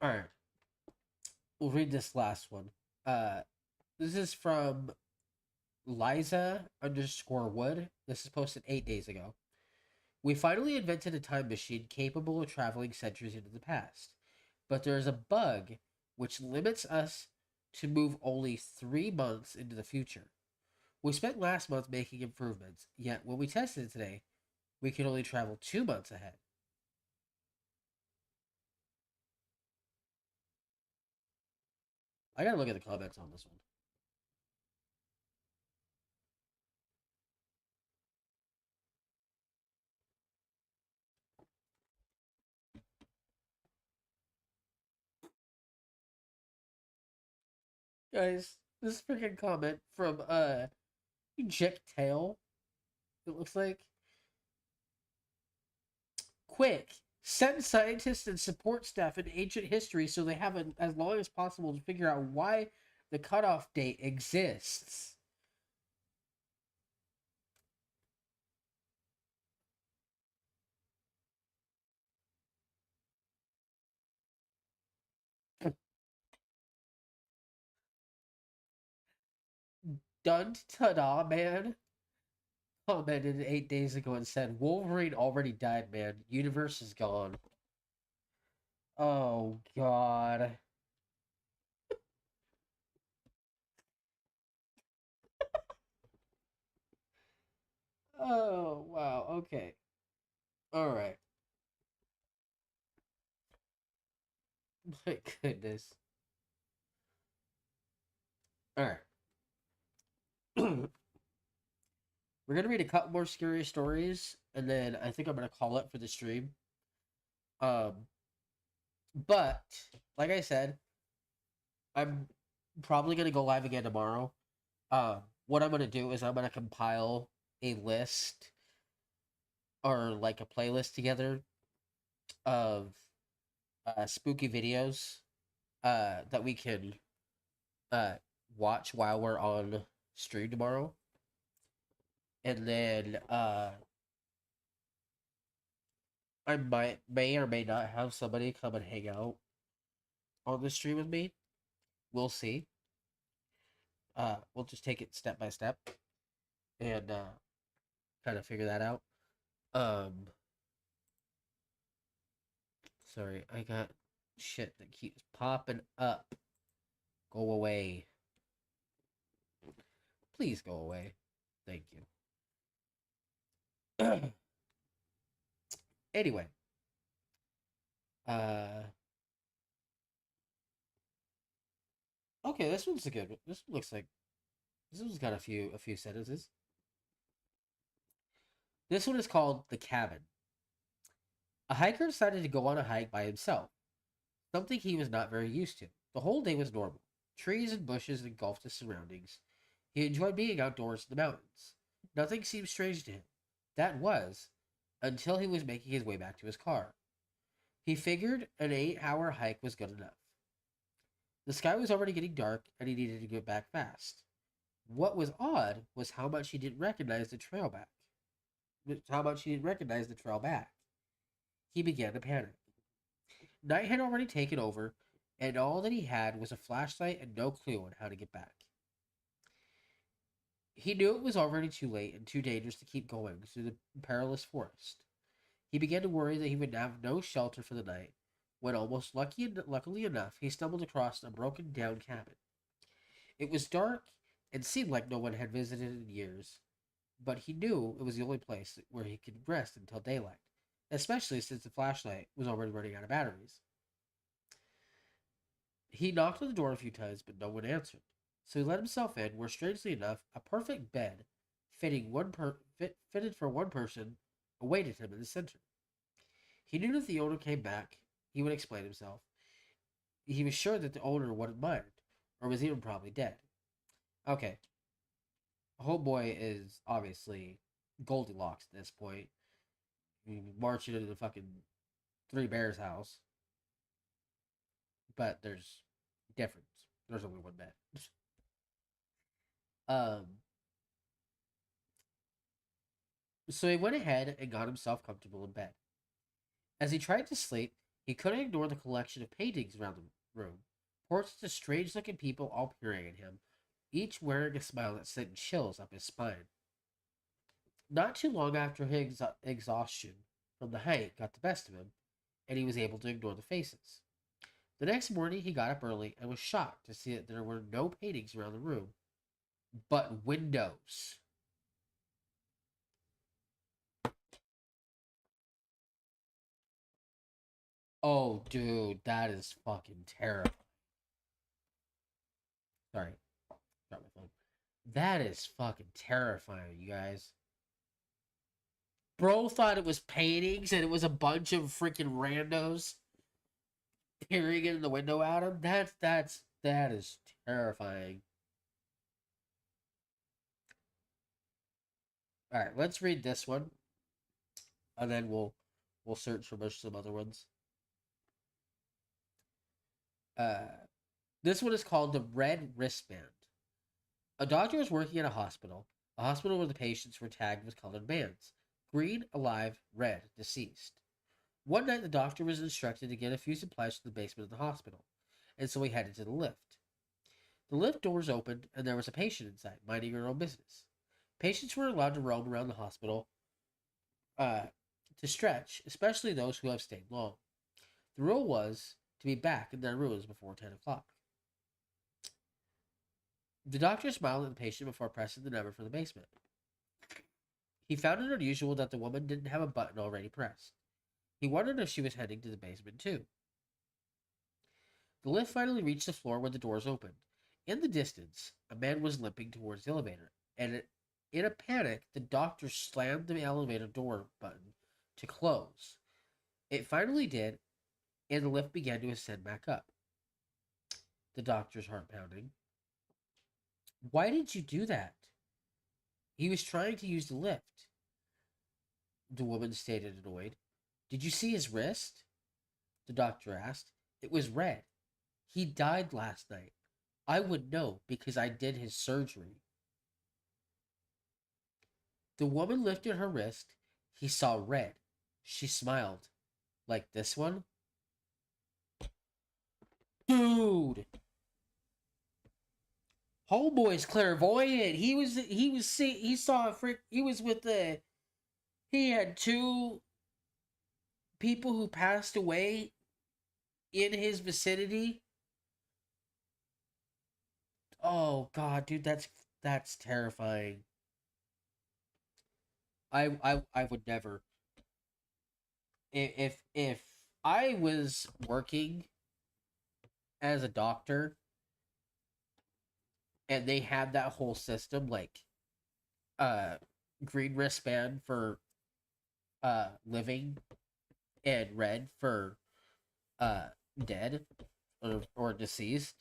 All right. We'll read this last one. Uh, this is from Liza_Wood. This is posted 8 days ago. We finally invented a time machine capable of traveling centuries into the past. But there is a bug which limits us to move only 3 months into the future. We spent last month making improvements, yet when we tested it today, we can only travel 2 months ahead. I gotta look at the comments on this one. Guys, this freaking comment from Jick Tail, it looks like. Quick, send scientists and support staff in ancient history so they have as long as possible to figure out why the cutoff date exists. Done ta-da, man. Commented 8 days ago and said, Wolverine already died, man. Universe is gone. Oh, God. Oh, wow. Okay. Alright. My goodness. Alright. We're gonna read a couple more scary stories, and then I think I'm gonna call it for the stream. Um, but like I said, I'm probably gonna go live again tomorrow. What I'm gonna do is I'm gonna compile a list or like a playlist together of spooky videos that we can uh watch while we're on stream tomorrow, and then I may or may not have somebody come and hang out on the stream with me. We'll see. We'll just take it step by step and kind of figure that out. Um, sorry, I got shit that keeps popping up. Go away. Please go away. Thank you. Anyway, uh, okay, this one's a good one. This one looks like this one's got a few sentences. This one is called The Cabin. A hiker decided to go on a hike by himself, something he was not very used to. The whole day was normal. Trees and bushes engulfed his surroundings. He enjoyed being outdoors in the mountains. Nothing seemed strange to him. That was, until he was making his way back to his car. He figured an 8-hour hike was good enough. The sky was already getting dark, and he needed to get back fast. What was odd was how much he didn't recognize the trail back. How much he didn't recognize the trail back. He began to panic. Night had already taken over, and all that he had was a flashlight and no clue on how to get back. He knew it was already too late and too dangerous to keep going through the perilous forest. He began to worry that he would have no shelter for the night, when luckily enough, he stumbled across a broken down cabin. It was dark and seemed like no one had visited in years, but he knew it was the only place where he could rest until daylight, especially since the flashlight was already running out of batteries. He knocked on the door a few times, but no one answered. So he let himself in, where, strangely enough, a perfect bed, fitted for one person, awaited him in the center. He knew that if the owner came back, he would explain himself. He was sure that the owner wouldn't mind, or was even probably dead. Okay, Homeboy is obviously Goldilocks at this point. Marching into the fucking Three Bears house, but there's difference. There's only one bed. um, so he went ahead and got himself comfortable in bed. As he tried to sleep, he couldn't ignore the collection of paintings around the room. Portraits of strange-looking people all peering at him, each wearing a smile that sent chills up his spine. Not too long after his exhaustion from the hike got the best of him, and he was able to ignore the faces. The next morning, he got up early and was shocked to see that there were no paintings around the room, but windows. Oh, dude, that is fucking terrible. Sorry, got my phone. That is fucking terrifying, you guys. Bro thought it was paintings and it was a bunch of freaking randos peering in the window at him. That is terrifying. All right, let's read this one, and then we'll search for some other ones. Uh, this one is called the Red Wristband. A doctor was working at a hospital where the patients were tagged with colored bands: green, alive; red, deceased. One night, the doctor was instructed to get a few supplies from the basement of the hospital, and so he headed to the lift. The lift doors opened, and there was a patient inside, minding her own business. Patients were allowed to roam around the hospital uh, to stretch, especially those who have stayed long. The rule was to be back in their rooms before 10 o'clock. The doctor smiled at the patient before pressing the number for the basement. He found it unusual that the woman didn't have a button already pressed. He wondered if she was heading to the basement too. The lift finally reached the floor when the doors opened. In the distance, a man was limping towards the elevator, and in a panic, the doctor slammed the elevator door button to close. It finally did, and the lift began to ascend back up. The doctor's heart pounding. Why did you do that? He was trying to use the lift, the woman stated, annoyed. Did you see his wrist? The doctor asked. It was red. He died last night. I would know because I did his surgery. The woman lifted her wrist. He saw red. She smiled. Like this one? Dude! Homeboy's clairvoyant. He saw a freak. He was with the. He had two people who passed away in his vicinity. Oh god, dude, that's terrifying. I would never. If I was working as a doctor and they had that whole system, like uh green wristband for living and red for uh dead or deceased,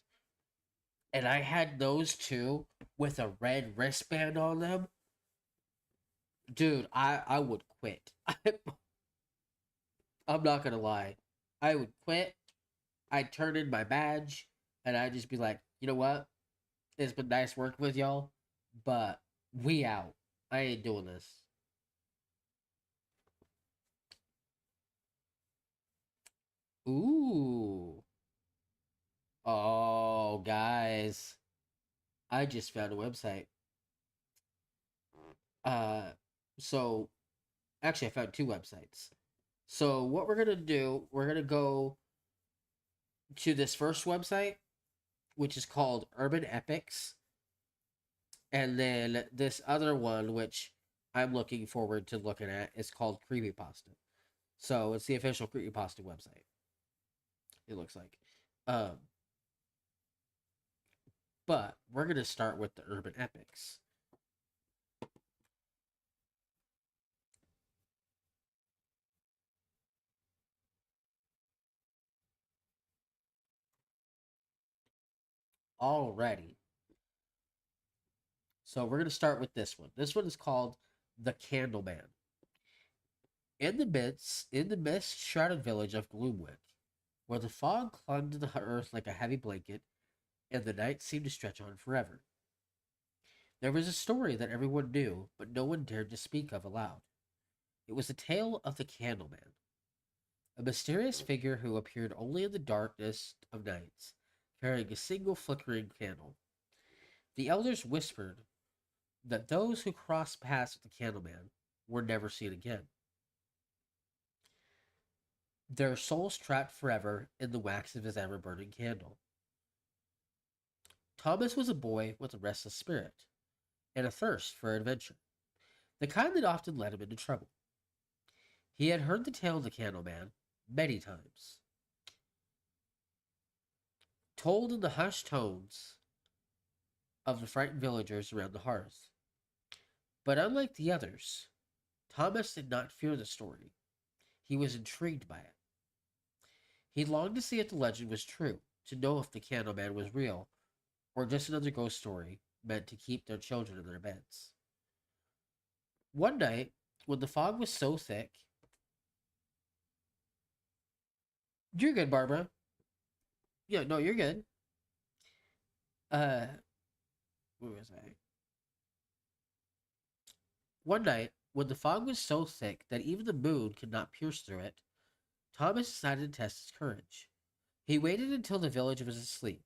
and I had those two with a red wristband on them, dude, I would quit. I'm not gonna lie. I would quit. I'd turn in my badge and I'd just be like, you know what? It's been nice working with y'all, but we out. I ain't doing this. Ooh. Oh, guys. I just found a website. Uh, so actually, I found two websites. So what we're gonna do, we're gonna go to this first website, which is called Urban Epics, and then this other one, which I'm looking forward to looking at, is called Creepypasta. So it's the official Creepypasta website. It looks like, um, but we're gonna start with the Urban Epics. Already. So we're gonna start with this one. This one is called The Candleman. In the mist shrouded village of Gloomwick, where the fog clung to the earth like a heavy blanket, and the night seemed to stretch on forever. There was a story that everyone knew, but no one dared to speak of aloud. It was the tale of the Candleman, a mysterious figure who appeared only in the darkness of nights, carrying a single flickering candle. The elders whispered that those who crossed paths with the Candleman were never seen again, their souls trapped forever in the wax of his ever burning candle. Thomas was a boy with a restless spirit and a thirst for adventure, the kind that often led him into trouble. He had heard the tale of the Candleman many times, told in the hushed tones of the frightened villagers around the hearth. But unlike the others, Thomas did not fear the story. He was intrigued by it. He longed to see if the legend was true, to know if the Candleman was real, or just another ghost story meant to keep their children in their beds. One night, when the fog was so thick, you're good, Barbara. Yeah, no, you're good. Uh, what was I? One night, when the fog was so thick that even the moon could not pierce through it, Thomas decided to test his courage. He waited until the village was asleep,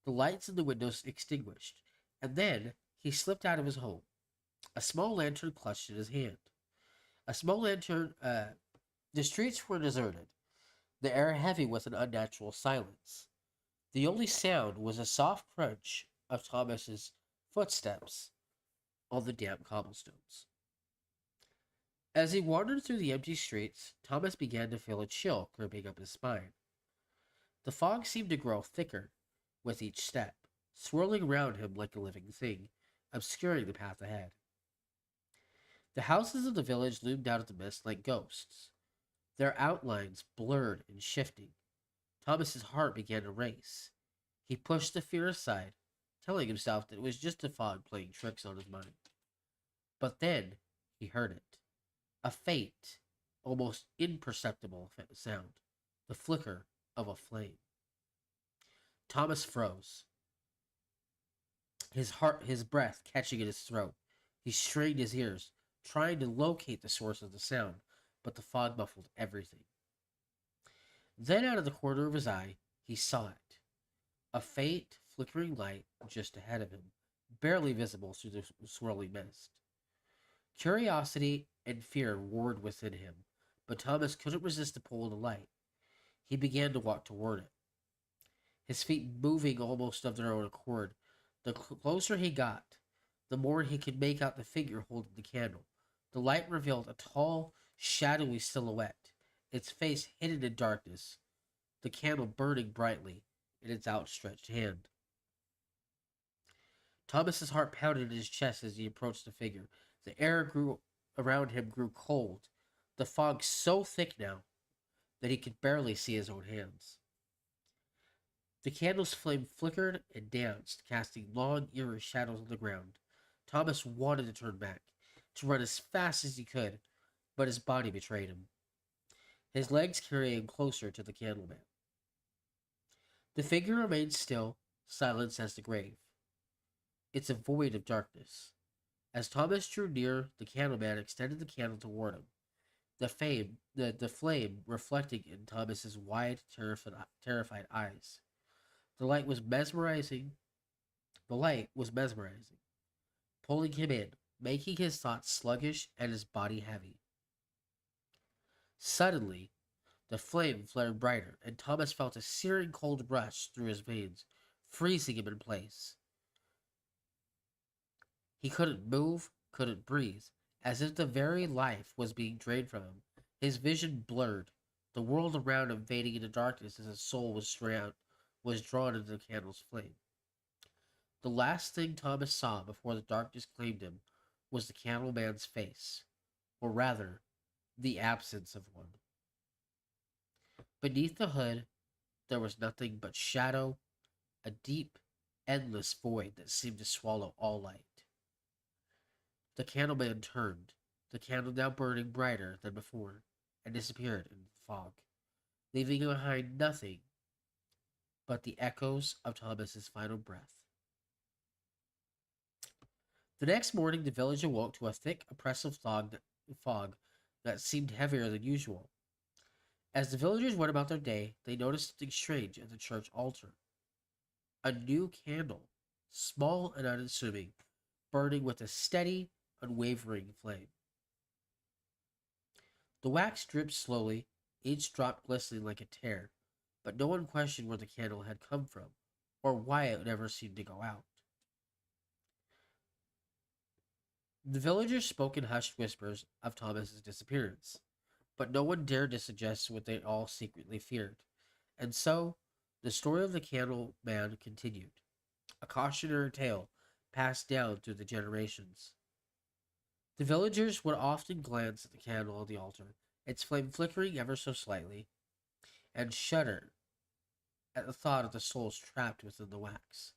The lights in the windows extinguished, and then he slipped out of his home, a small lantern clutched in his hand. A small lantern, the streets were deserted, the air heavy with an unnatural silence. The only sound was a soft crunch of Thomas's footsteps on the damp cobblestones. As he wandered through the empty streets, Thomas began to feel a chill creeping up his spine. The fog seemed to grow thicker with each step, swirling round him like a living thing, obscuring the path ahead. The houses of the village loomed out of the mist like ghosts, their outlines blurred and shifting. Thomas's heart began to race. He pushed the fear aside, telling himself that it was just the fog playing tricks on his mind. But then he heard it. A faint, almost imperceptible sound. The flicker of a flame. Thomas froze, his breath catching in his throat. He strained his ears, trying to locate the source of the sound, but the fog muffled everything. Then, out of the corner of his eye, he saw it. A faint, flickering light just ahead of him, barely visible through the swirling mist. Curiosity and fear warred within him, but Thomas couldn't resist the pull of the light. He began to walk toward it, his feet moving almost of their own accord. The closer he got, the more he could make out the figure holding the candle. The light revealed a tall, shadowy silhouette, its face hidden in darkness, the candle burning brightly in its outstretched hand. Thomas's heart pounded in his chest as he approached the figure. The air grew around him grew cold, the fog so thick now that he could barely see his own hands. The candle's flame flickered and danced, casting long, eerie shadows on the ground. Thomas wanted to turn back, to run as fast as he could, but his body betrayed him. His legs carried him closer to the candleman. The figure remained still, silent as the grave. It's a void of darkness. As Thomas drew near, the candleman extended the candle toward him, the flame reflecting in Thomas's wide, terrified eyes. The light was mesmerizing. The light was mesmerizing, pulling him in, making his thoughts sluggish and his body heavy. Suddenly, the flame flared brighter, and Thomas felt a searing cold rush through his veins, freezing him in place. He couldn't move, couldn't breathe, as if the very life was being drained from him. His vision blurred, the world around him fading into darkness as his soul was drawn into the candle's flame. The last thing Thomas saw before the darkness claimed him was the candleman's face, or rather, the absence of one. Beneath the hood, there was nothing but shadow, a deep, endless void that seemed to swallow all light. The candleman turned, the candle now burning brighter than before, and disappeared in the fog, leaving behind nothing but the echoes of Thomas's final breath. The next morning, the village awoke to a thick, oppressive fog that seemed heavier than usual. As the villagers went about their day, they noticed something strange at the church altar. A new candle, small and unassuming, burning with a steady, unwavering flame. The wax dripped slowly, each drop glistening like a tear, but no one questioned where the candle had come from, or why it never seemed to go out. The villagers spoke in hushed whispers of Thomas's disappearance, but no one dared to suggest what they all secretly feared. And so, the story of the candle man continued, a cautionary tale passed down through the generations. The villagers would often glance at the candle on the altar, its flame flickering ever so slightly, and shudder at the thought of the souls trapped within the wax,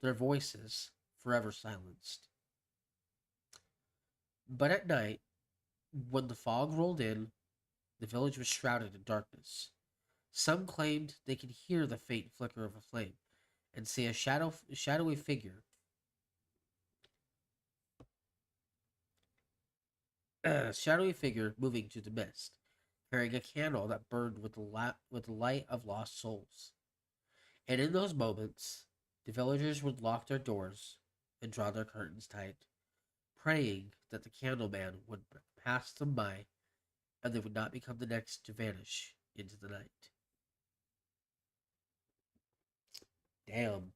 their voices forever silenced. But at night, when the fog rolled in, the village was shrouded in darkness. Some claimed they could hear the faint flicker of a flame and see a shadowy figure shadowy figure moving through the mist, carrying a candle that burned with the light of lost souls. And in those moments, The villagers would lock their doors and draw their curtains tight, praying that the candleman would pass them by and they would not become the next to vanish into the night. Damn.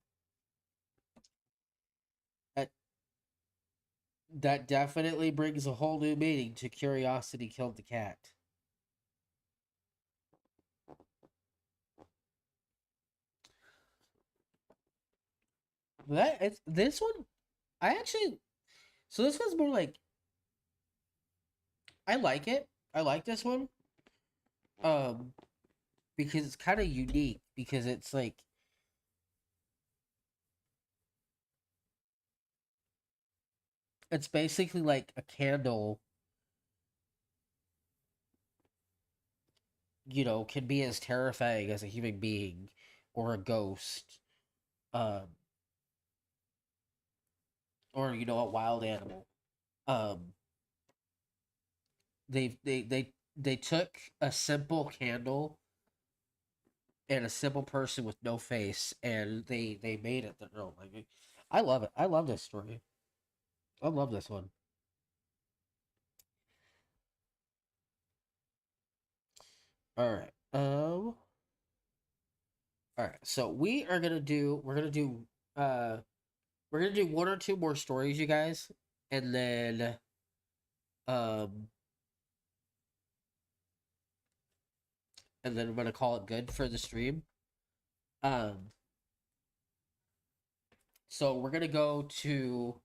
That that definitely brings a whole new meaning to Curiosity Killed the Cat. That it's this one I actually so this one's more like I like it. I like this one. Um because it's kind of unique because it's like it's basically like a candle, can be as terrifying as a human being or a ghost. Um or a wild animal. Um they took a simple candle and a simple person with no face and they made it their own. Like I love it. I love this story. I love this one. All right. All right. So we're gonna do one or two more stories, you guys, and then um we're gonna call it good for the stream. Um so we're gonna go to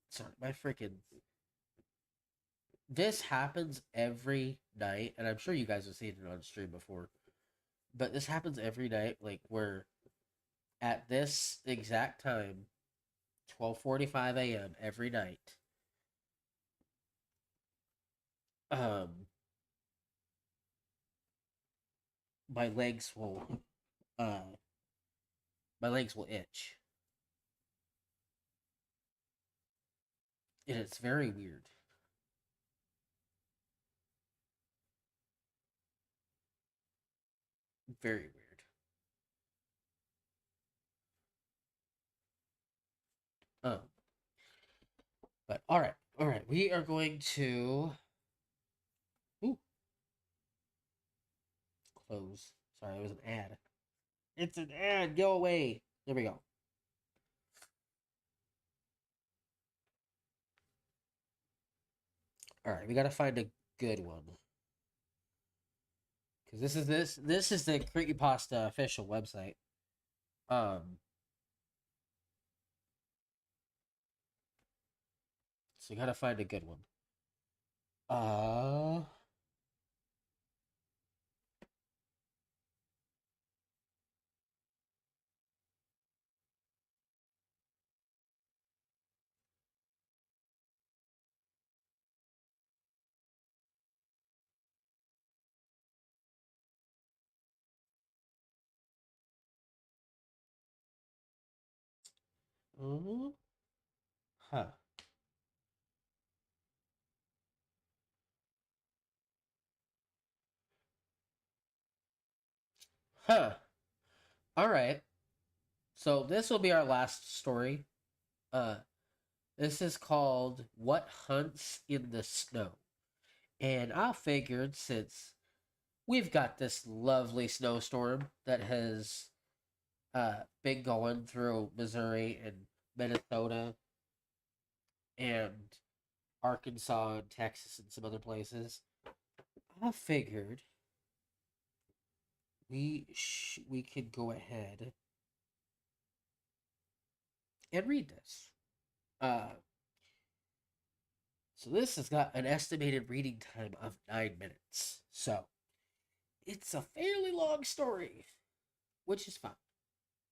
sorry, my freaking this happens every night, and I'm sure you guys have seen it on stream before. But this happens every night, like where at this exact time, 12:45 a.m. every night, um, my legs will, uh, my legs will itch, and it's very weird. Very weird. Um, but all right, we are going to ooh, close. Sorry, it was an ad. It's an ad. Go away. There we go. All right, we gotta find a good one because this is the creepypasta official website. Um, so you gotta find a good one. Uh, uh huh, huh. All right. So this will be our last story. Uh, this is called "What Hunts in the Snow," and I figured since we've got this lovely snowstorm that has been going through Missouri and Minnesota and Arkansas and Texas and some other places, I figured we could go ahead and read this. Uh, so this has got an estimated reading time of 9 minutes. So it's a fairly long story, which is fine.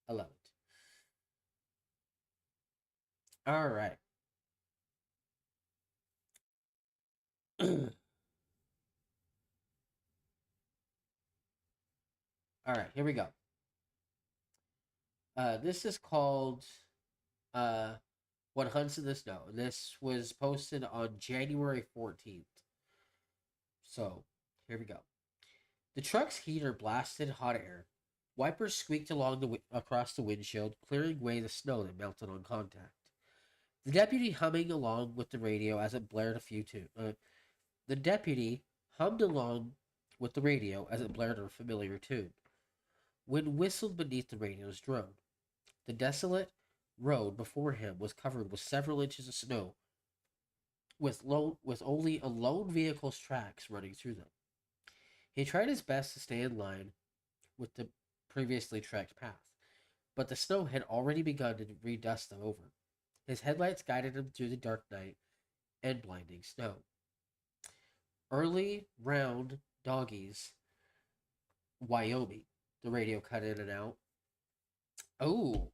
I love it. All right. All right, here we go. This is called uh, What Hunts in the Snow. This was posted on January 14th. So here we go. The truck's heater blasted hot air, Wipers squeaked across the windshield, clearing away the snow that melted on contact. The deputy humming along with the radio as it blared a few tune. The deputy hummed along with the radio as it blared a familiar tune. Wind whistled beneath the radio's drone. The desolate road before him was covered with several inches of snow, with only a lone vehicle's tracks running through them. He tried his best to stay in line with the previously trekked path, but the snow had already begun to redust them over. His headlights guided him through the dark night and blinding snow. Early round doggies, Wyoming. The radio cut in and out. Oh,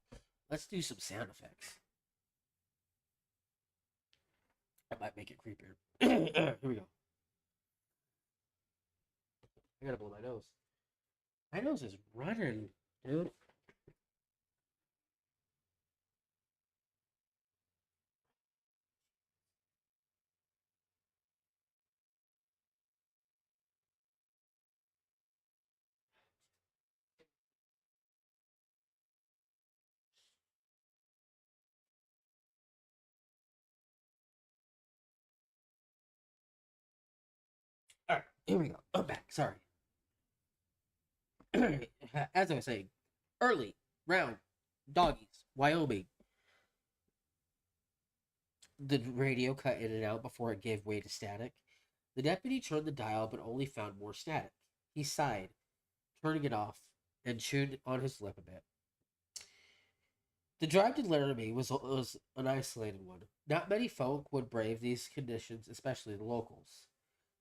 let's do some sound effects. That might make it creepier. Here we go. I gotta blow my nose. My nose is running, dude. All right, here we go. I'm back. Sorry. As I was saying, early round doggies, Wyoming. The radio cut in and out before it gave way to static. The deputy turned the dial but only found more static. He sighed, turning it off, and chewed on his lip a bit. The drive to Laramie was an isolated one. Not many folk would brave these conditions, especially the locals.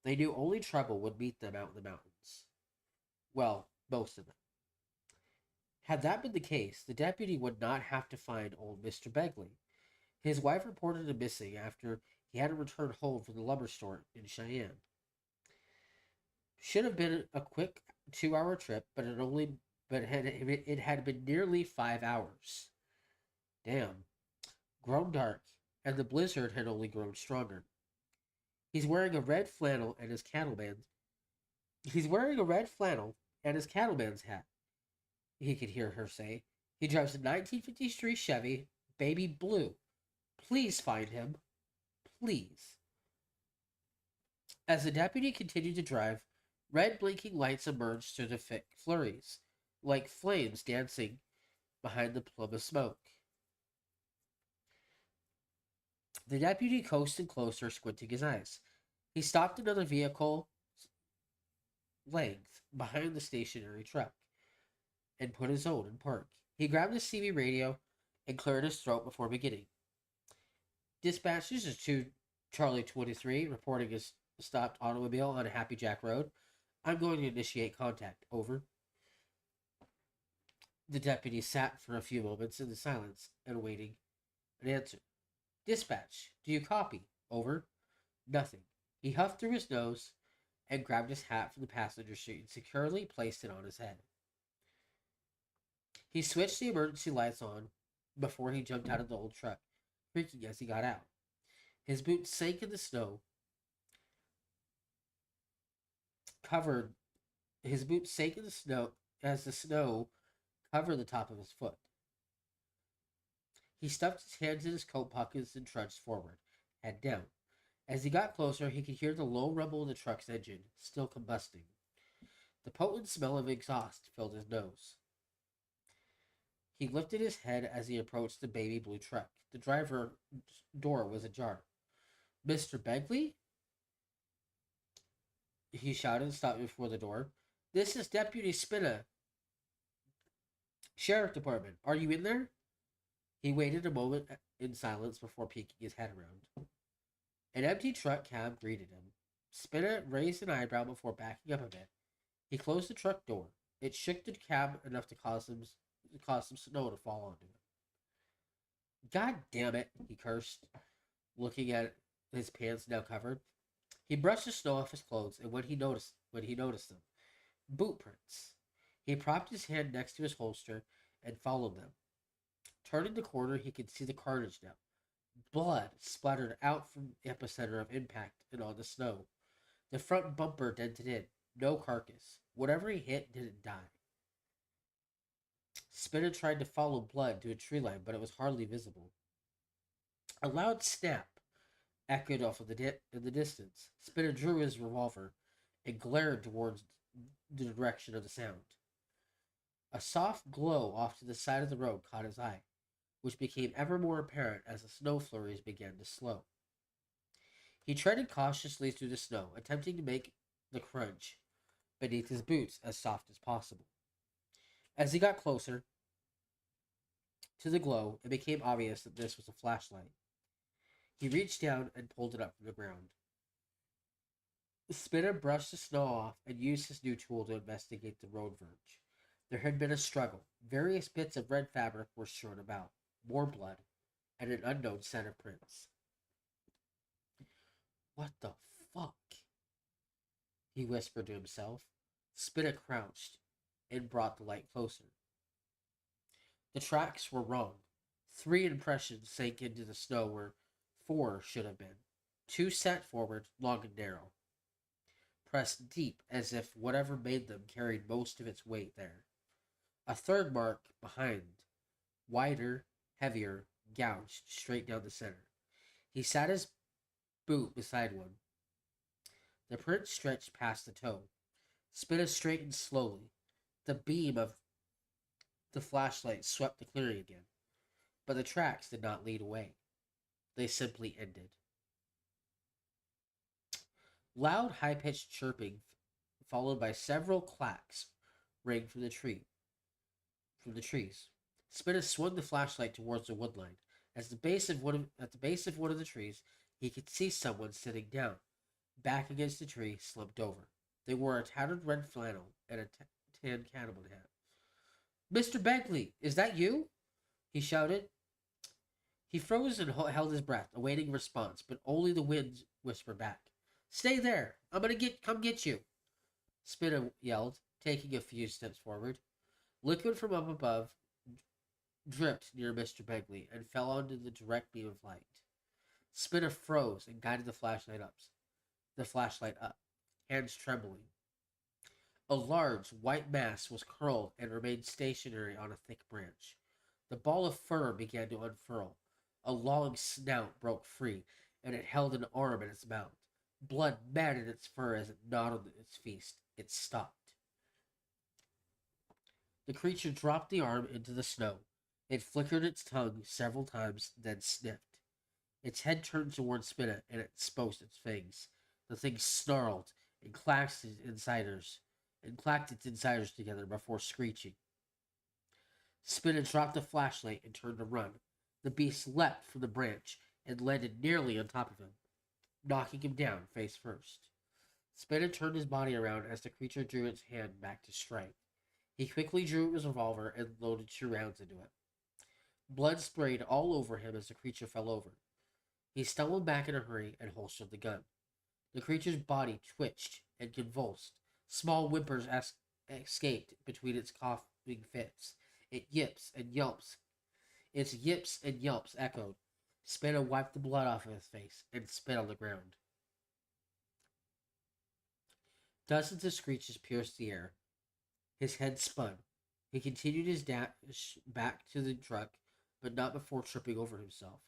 They knew only trouble would meet them out in the mountains. Well, most of them. Had that been the case, the deputy would not have to find old Mr. Begley. His wife reported him missing after he hadn't returned home from the lumber store in Cheyenne. Should have been a quick 2-hour trip, it had been nearly 5 hours. Damn. Grown dark, and the blizzard had only grown stronger. He's wearing a red flannel and his cattleman's hat, he could hear her say. He drives a 1953 Chevy, baby blue. Please find him. Please. As the deputy continued to drive, red blinking lights emerged through the thick flurries, like flames dancing behind the plume of smoke. The deputy coasted closer, squinting his eyes. He stopped another vehicle length behind the stationary truck and put his own in park. He grabbed his CB radio and cleared his throat before beginning. Dispatch, this is 2 Charlie 23 reporting a stopped automobile on Happy Jack Road. I'm going to initiate contact. Over. The deputy sat for a few moments in the silence and waiting an answer. Dispatch, do you copy? Over. Nothing. He huffed through his nose and grabbed his hat from the passenger seat and securely placed it on his head. He switched the emergency lights on before he jumped out of the old truck, creaking as he got out. His boots sank in the snow, covered his boots sank in the snow as the snow covered the top of his foot. He stuffed his hands in his coat pockets and trudged forward, head down. As he got closer, he could hear the low rumble of the truck's engine, still combusting. The potent smell of exhaust filled his nose. He lifted his head as he approached the baby blue truck. The driver's door was ajar. Mr. Begley? He shouted and stopped before the door. This is Deputy Spina. Sheriff Department. Are you in there? He waited a moment in silence before peeking his head around. An empty truck cab greeted him. Spina raised an eyebrow before backing up a bit. He closed the truck door. It shook the cab enough to cause some snow to fall onto him. God damn it, he cursed, looking at his pants now covered. He brushed the snow off his clothes, and when he noticed them, boot prints. He propped his hand next to his holster and followed them. Turning the corner, he could see the carnage now. Blood splattered out from the epicenter of impact and on the snow. The front bumper dented in. No carcass. Whatever he hit didn't die. Spinner tried to follow Blood to a tree line, but it was hardly visible. A loud snap echoed off in the distance. Spinner drew his revolver and glared towards the direction of the sound. A soft glow off to the side of the road caught his eye, which became ever more apparent as the snow flurries began to slow. He treaded cautiously through the snow, attempting to make the crunch beneath his boots as soft as possible. As he got closer to the glow, it became obvious that this was a flashlight. He reached down and pulled it up from the ground. Spinner brushed the snow off and used his new tool to investigate the road verge. There had been a struggle. Various bits of red fabric were strewn about, more blood, and an unknown set of prints. What the fuck? He whispered to himself. Spinner crouched and brought the light closer. The tracks were wrong. 3 impressions sank into the snow where 4 should have been. 2 set forward, long and narrow, pressed deep as if whatever made them carried most of its weight there. A third mark behind, wider, heavier, gouged straight down the center. He sat his boot beside one. The print stretched past the toe. Spinner straightened slowly. The beam of the flashlight swept the clearing again. But the tracks did not lead away. They simply ended. Loud, high-pitched chirping, followed by several clacks, rang from the trees. Spinner swung the flashlight towards the woodline. At the base of one of the trees, he could see someone sitting down, back against the tree, slumped over. They wore a tattered red flannel and a tan cattleman hat. "Mr. Begley, is that you?" he shouted. He froze and held his breath, awaiting response, but only the wind whispered back. "Stay there! I'm gonna come get you!" Spinner yelled, taking a few steps forward. Liquid from up above dripped near Mr. Begley and fell onto the direct beam of light. Spinner froze and guided the flashlight up, hands trembling. A large white mass was curled and remained stationary on a thick branch. The ball of fur began to unfurl. A long snout broke free, and it held an arm in its mouth. Blood matted its fur as it gnawed on its feast. It stopped. The creature dropped the arm into the snow. It flickered its tongue several times, then sniffed. Its head turned towards Spinner, and it exposed its fangs. The thing snarled and clacked its insiders together before screeching. Spinner dropped the flashlight and turned to run. The beast leapt from the branch and landed nearly on top of him, knocking him down face first. Spinner turned his body around as the creature drew its hand back to strike. He quickly drew his revolver and loaded 2 rounds into it. Blood sprayed all over him as the creature fell over. He stumbled back in a hurry and holstered the gun. The creature's body twitched and convulsed. Small whimpers escaped between its coughing fits. Its yips and yelps echoed. Spinner wiped the blood off of his face and spit on the ground. Dozens of screeches pierced the air. His head spun. He continued his dash back to the truck, but not before tripping over himself.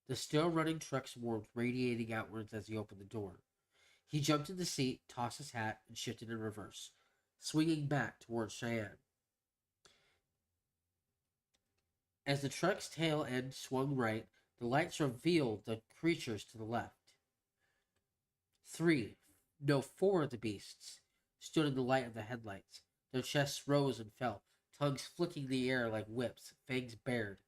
The still running truck's warmth radiating outwards as he opened the door. He jumped in the seat, tossed his hat, and shifted in reverse, swinging back towards Cheyenne. As the truck's tail end swung right, the lights revealed the creatures to the left. 4 of the beasts stood in the light of the headlights. Their chests rose and fell, tongues flicking the air like whips, fangs bared.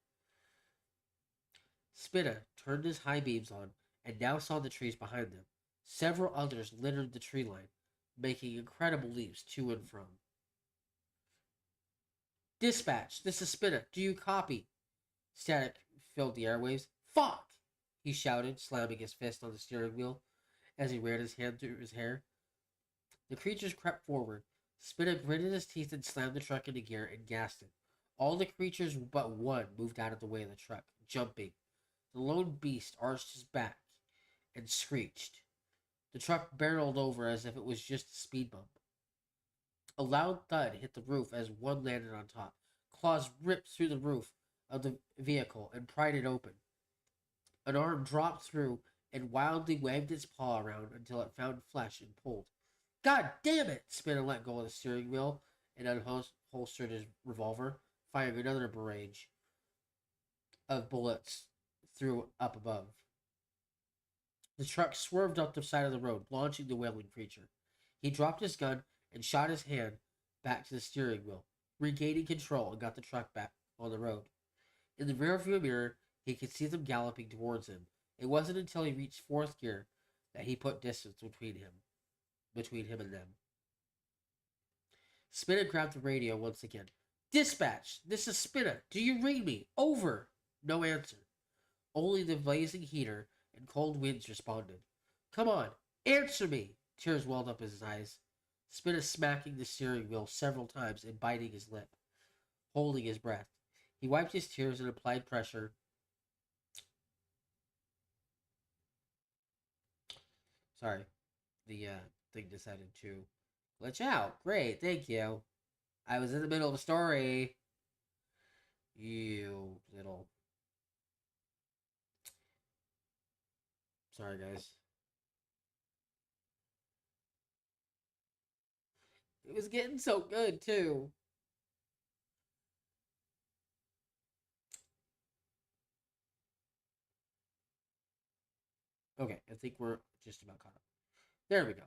Spinner turned his high beams on and now saw the trees behind them. Several others littered the tree line, making incredible leaps to and from. "Dispatch, this is Spinner. Do you copy?" Static filled the airwaves. "Fuck!" he shouted, slamming his fist on the steering wheel as he ran his hand through his hair. The creatures crept forward. Spinner gritted his teeth and slammed the truck into gear and gassed it. All the creatures but one moved out of the way of the truck, jumping. The lone beast arched his back and screeched. The truck barreled over as if it was just a speed bump. A loud thud hit the roof as one landed on top, Claws ripped through the roof of the vehicle and pried it open. An arm dropped through and wildly waved its paw around until it found flesh and pulled. God damn it! Spinner let go of the steering wheel and unholstered his revolver, firing another barrage of bullets through up above. The truck swerved up the side of the road, launching the wailing creature. He dropped his gun and shot his hand back to the steering wheel, regaining control and got the truck back on the road. In the rearview mirror, he could see them galloping towards him. It wasn't until he reached fourth gear that he put distance between him and them. Spinner grabbed the radio once again. Dispatch, this is Spinner. Do you read me? Over. No answer. Only the blazing heater and cold winds responded. Come on, answer me. Tears welled up his eyes. Spinner smacking the steering wheel several times and biting his lip, holding his breath. He wiped his tears and applied pressure. Sorry, the thing decided to glitch out. Great, thank you. I was in the middle of a story. You little. Sorry, guys. It was getting so good, too. Okay, I think we're just about caught up. There we go.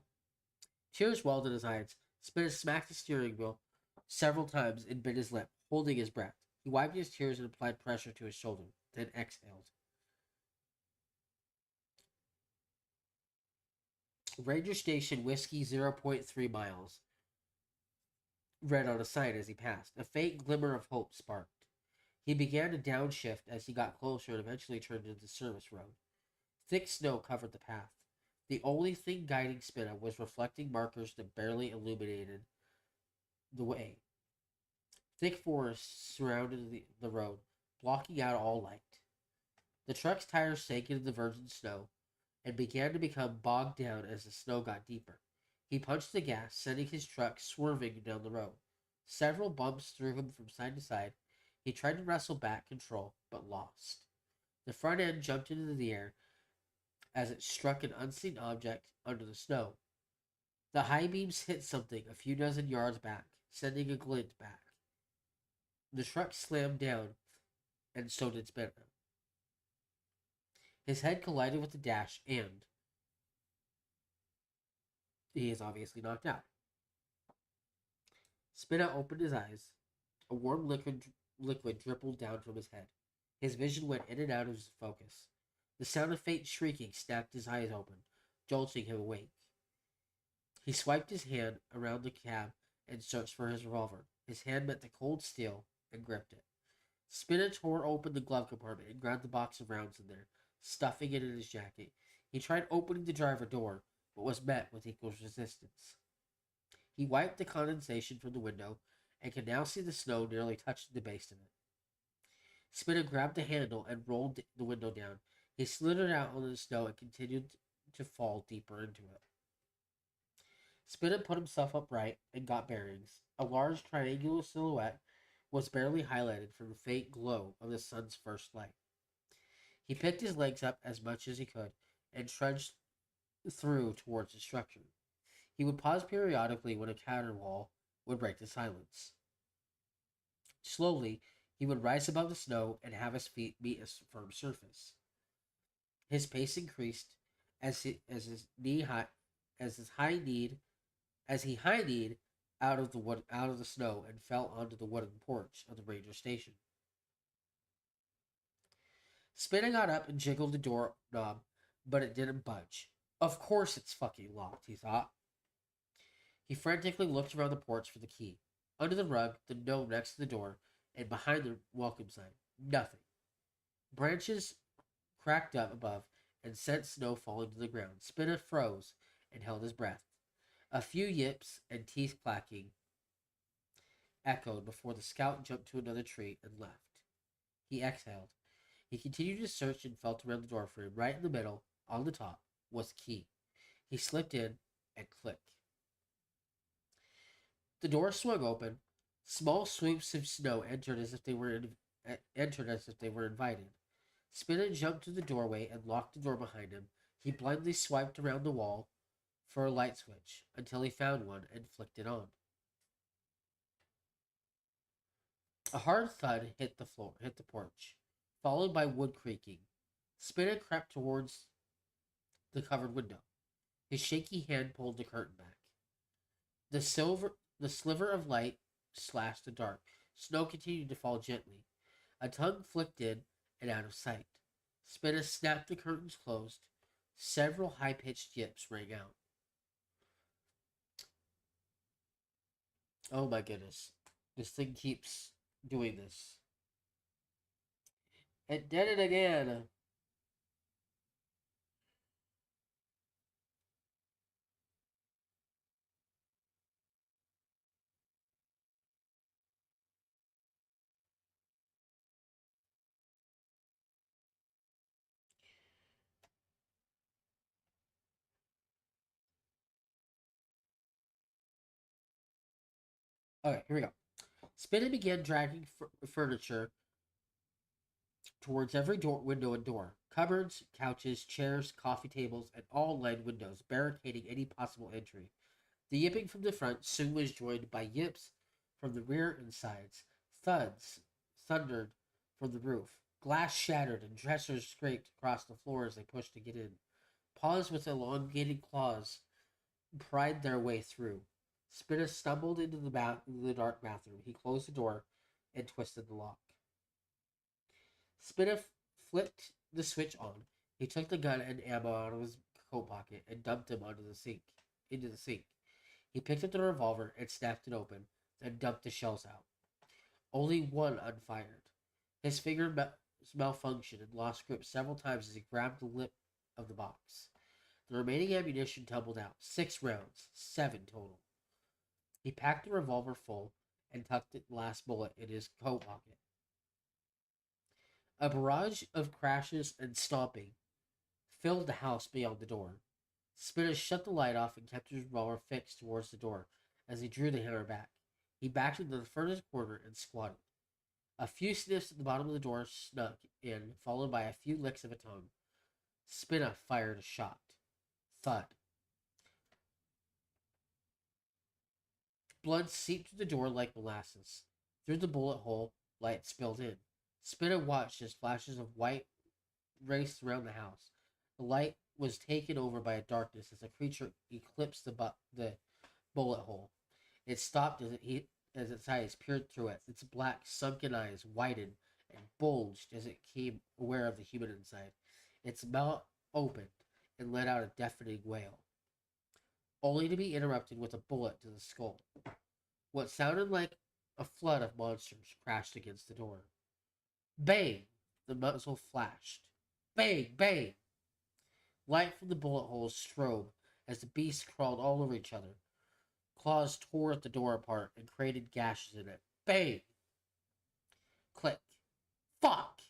Tears welled in his eyes. Spinner smacked the steering wheel several times and bit his lip, holding his breath. He wiped his tears and applied pressure to his shoulder, then exhaled. Ranger Station Whiskey 0.3 miles. Read on a sign as he passed. A faint glimmer of hope sparked. He began to downshift as he got closer and eventually turned into the service road. Thick snow covered the path. The only thing guiding Spinner was reflecting markers that barely illuminated the way. Thick forests surrounded the road, blocking out all light. The truck's tires sank into the virgin snow and began to become bogged down as the snow got deeper. He punched the gas, sending his truck swerving down the road. Several bumps threw him from side to side. He tried to wrestle back control, but lost. The front end jumped into the air as it struck an unseen object under the snow. The high beams hit something a few dozen yards back, sending a glint back. The truck slammed down, and so did Spinner. His head collided with the dash, and he is obviously knocked out. Spinner opened his eyes. A warm liquid dribbled down from his head. His vision went in and out of his focus. The sound of faint shrieking snapped his eyes open, jolting him awake. He swiped his hand around the cab and searched for his revolver. His hand met the cold steel and gripped it. Spinner tore open the glove compartment and grabbed the box of rounds in there, stuffing it in his jacket. He tried opening the driver door, but was met with equal resistance. He wiped the condensation from the window and could now see the snow nearly touching the base of it. Spinner grabbed the handle and rolled the window down. He slithered out onto the snow and continued to fall deeper into it. Spinner put himself upright and got bearings. A large triangular silhouette was barely highlighted from the faint glow of the sun's first light. He picked his legs up as much as he could and trudged through towards the structure. He would pause periodically when a caterwaul would break the silence. Slowly, he would rise above the snow and have his feet meet a firm surface. His pace increased as he high kneed out of the snow and fell onto the wooden porch of the ranger station. Spinner got up and jiggled the door knob, but it didn't budge. Of course it's fucking locked, he thought. He frantically looked around the porch for the key. Under the rug, the gnome next to the door, and behind the welcome sign. Nothing. Branches cracked up above and sent snow falling to the ground. Spinner froze and held his breath. A few yips and teeth clacking echoed before the scout jumped to another tree and left. He exhaled. He continued to search and felt around the doorframe. Right in the middle, on the top, was the key. He slipped in and clicked. The door swung open. Small sweeps of snow entered as if they were invited. Spinner jumped to the doorway and locked the door behind him. He blindly swiped around the wall for a light switch until he found one and flicked it on. A hard thud hit the porch, followed by wood creaking. Spinner crept towards the covered window. His shaky hand pulled the curtain back. The sliver of light slashed the dark. Snow continued to fall gently. A tongue flicked in and out of sight. Spinner snapped the curtains closed. Several high-pitched yips rang out. Oh my goodness. This thing keeps doing this. It did it again. Okay, here we go. Spinner began dragging furniture towards every window and door. Cupboards, couches, chairs, coffee tables, and all lined windows, barricading any possible entry. The yipping from the front soon was joined by yips from the rear and sides. Thuds thundered from the roof. Glass shattered and dressers scraped across the floor as they pushed to get in. Paws with elongated claws pried their way through. Spinner stumbled into the dark bathroom. He closed the door and twisted the lock. Spinner flipped the switch on. He took the gun and ammo out of his coat pocket and dumped them into the sink. He picked up the revolver and snapped it open, then dumped the shells out. Only one unfired. His finger malfunctioned and lost grip several times as he grabbed the lip of the box. The remaining ammunition tumbled out. 6 rounds, 7 total. He packed the revolver full and tucked the last bullet in his coat pocket. A barrage of crashes and stomping filled the house beyond the door. Spinner shut the light off and kept his revolver fixed towards the door as he drew the hammer back. He backed into the furthest corner and squatted. A few sniffs at the bottom of the door snuck in, followed by a few licks of a tongue. Spinner fired a shot. Thud. Blood seeped through the door like molasses. Through the bullet hole, light spilled in. Spinner watched as flashes of white raced around the house. The light was taken over by a darkness as the creature eclipsed the bullet hole. It stopped as its eyes peered through it. Its black, sunken eyes widened and bulged as it became aware of the human inside. Its mouth opened and let out a deafening wail, only to be interrupted with a bullet to the skull. What sounded like a flood of monsters crashed against the door. Bang! The muzzle flashed. Bang! Bang! Light from the bullet holes strobed as the beasts crawled all over each other. Claws tore at the door apart and created gashes in it. Bang! Click. Fuck!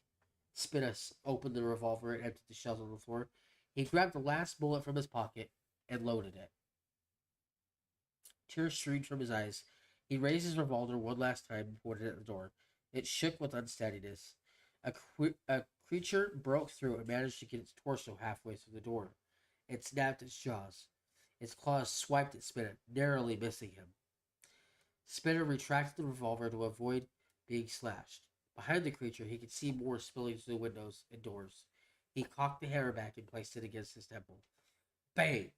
Spinus opened the revolver and emptied the shells on the floor. He grabbed the last bullet from his pocket and loaded it. Tears streamed from his eyes. He raised his revolver one last time and pointed it at the door. It shook with unsteadiness. A creature broke through and managed to get its torso halfway through the door. It snapped its jaws. Its claws swiped at Spinner, narrowly missing him. Spinner retracted the revolver to avoid being slashed. Behind the creature, he could see more spilling through the windows and doors. He cocked the hammer back and placed it against his temple. Bang!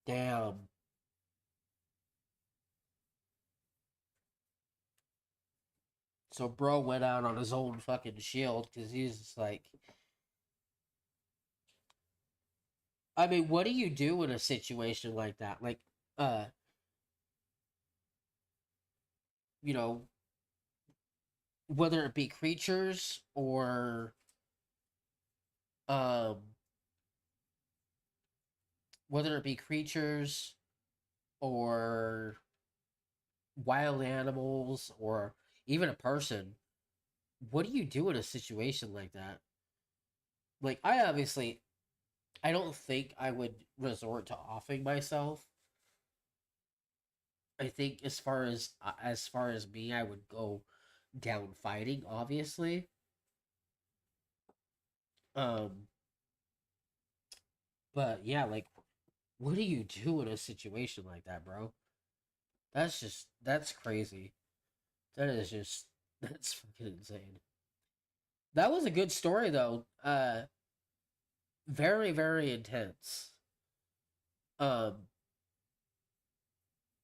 Damn. So bro went out on his own fucking shield because he's just like, I mean, what do you do in a situation like that? Like, uh, you know, whether it be creatures or, um, whether it be creatures or wild animals or even a person, what do you do in a situation like that? Like, I obviously, I don't think I would resort to offing myself. I think as far as me, I would go down fighting, obviously. Um, but yeah, like, what do you do in a situation like that, bro? That's crazy. That is just that's fucking insane. That was a good story though. Very very intense. Um,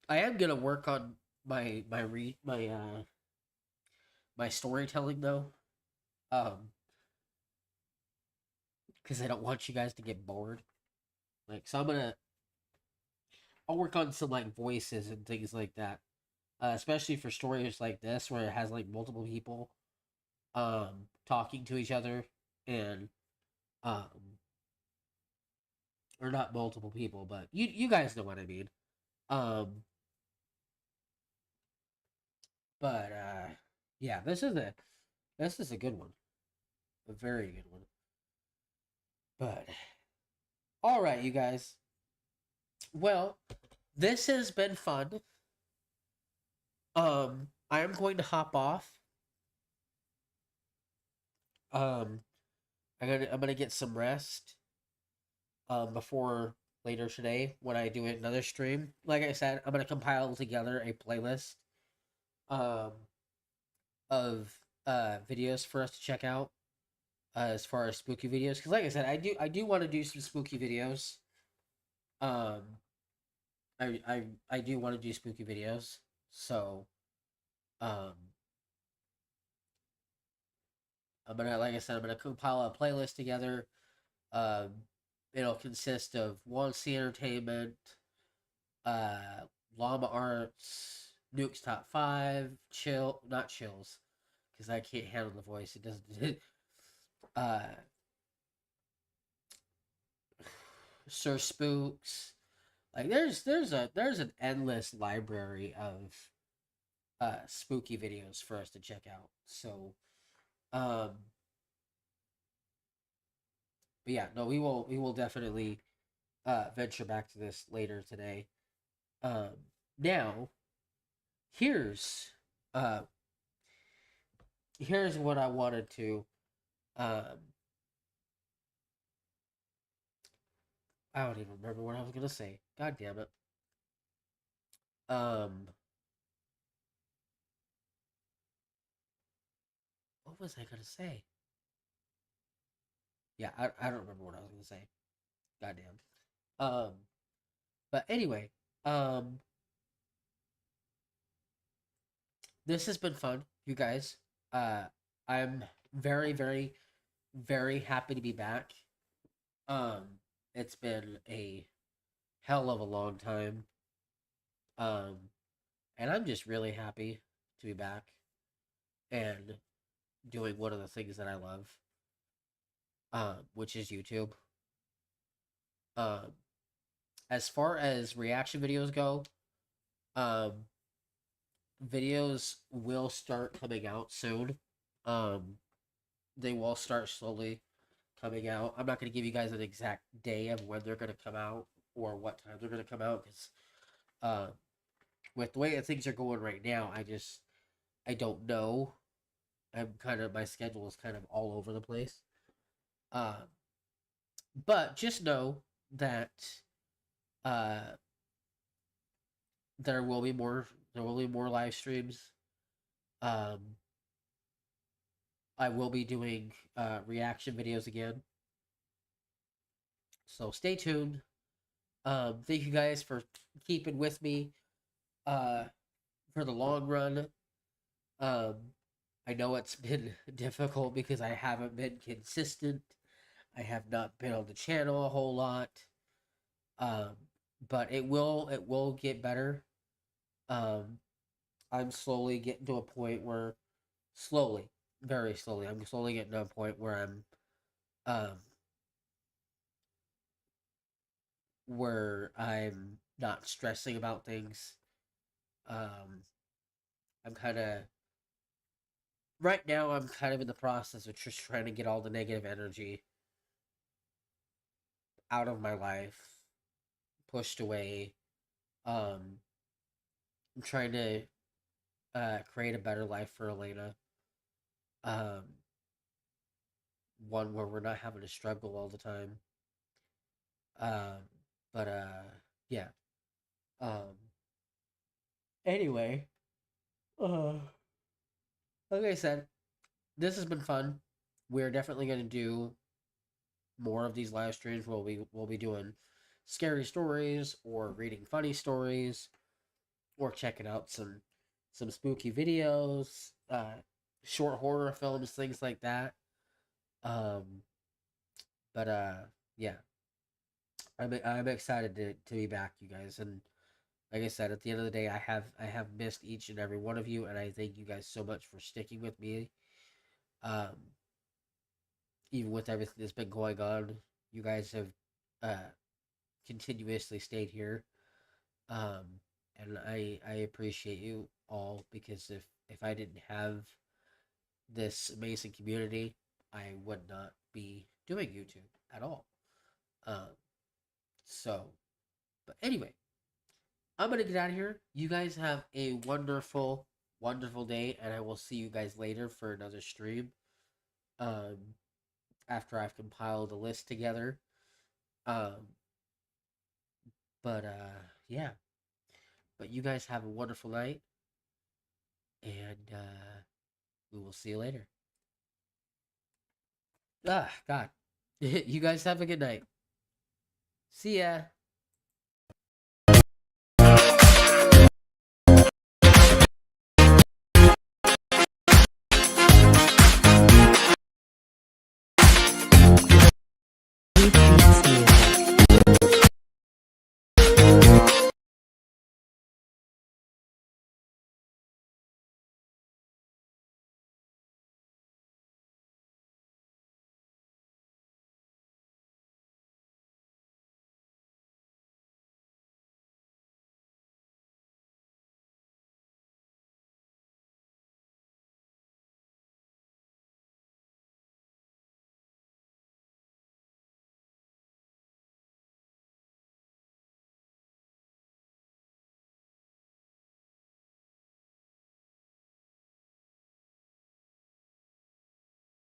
I am gonna work on my storytelling though. Um, because I don't want you guys to get bored. Like, so I'll work on some like voices and things like that. Especially for stories like this where it has like multiple people talking to each other and um or not multiple people, but you guys know what I mean. Um but yeah, this is a good one. A very good one. But all right, you guys. Well, this has been fun. I am going to hop off. Um I'm gonna get some rest before later today when I do another stream. Like I said, I'm gonna compile together a playlist um of videos for us to check out as far as spooky videos. Because like I said, I do want to do some spooky videos. Um, I do want to do spooky videos. So um, I'm gonna like I said, I'm gonna compile a playlist together. Um, it'll consist of One C Entertainment, uh, Llama Arts, Nuke's Top Five, Chill, not Chills, because I can't handle the voice. It doesn't. uh, Sir Spooks. Like there's an endless library of spooky videos for us to check out. So um but yeah, no, we will definitely venture back to this later today. Um now here's uh here's what I wanted to um I don't even remember what I was gonna say. God damn it. Um what was I gonna say? Yeah, I don't remember what I was gonna say. God damn. But anyway, um this has been fun, you guys. Uh, I'm very, very, very happy to be back. Um, it's been a hell of a long time. Um, and I'm just really happy to be back and doing one of the things that I love, which is YouTube. Um, as far as reaction videos go, um, videos will start coming out soon. Um, they will start slowly coming out. I'm not going to give you guys an exact day of when they're going to come out or what time they're going to come out because uh, with the way that things are going right now, I don't know. I'm kind of my schedule is kind of all over the place. Uh, but just know that uh, there will be more. There will be more live streams. Um, I will be doing reaction videos again. So stay tuned. Thank you guys for keeping with me uh, for the long run. Um, I know it's been difficult because I haven't been consistent. I have not been on the channel a whole lot. Um, but it will get better. Um, I'm slowly getting to a point where slowly, very slowly, I'm slowly getting to a point um where I'm not stressing about things. Um, I'm kind of right now I'm kind of in the process of just trying to get all the negative energy out of my life, pushed away. I'm trying to create a better life for Elena. Um, one where we're not having to struggle all the time. Um, but yeah. Um, anyway, uh, like I said, this has been fun. We're definitely gonna do more of these live streams. We'll be doing scary stories or reading funny stories or checking out some spooky videos, short horror films, things like that. Um, but yeah, I'm excited to be back, you guys. And like I said, at the end of the day, I have missed each and every one of you, and I thank you guys so much for sticking with me. Um, even with everything that's been going on, you guys have uh continuously stayed here. Um, and I appreciate you all because if I didn't have this amazing community, I would not be doing YouTube at all. Um, so, but anyway, I'm gonna get out of here. You guys have a wonderful, wonderful day, and I will see you guys later for another stream. Um, after I've compiled a list together. Um, but yeah. But you guys have a wonderful night, and we will see you later. Ah, God. You guys have a good night. See ya.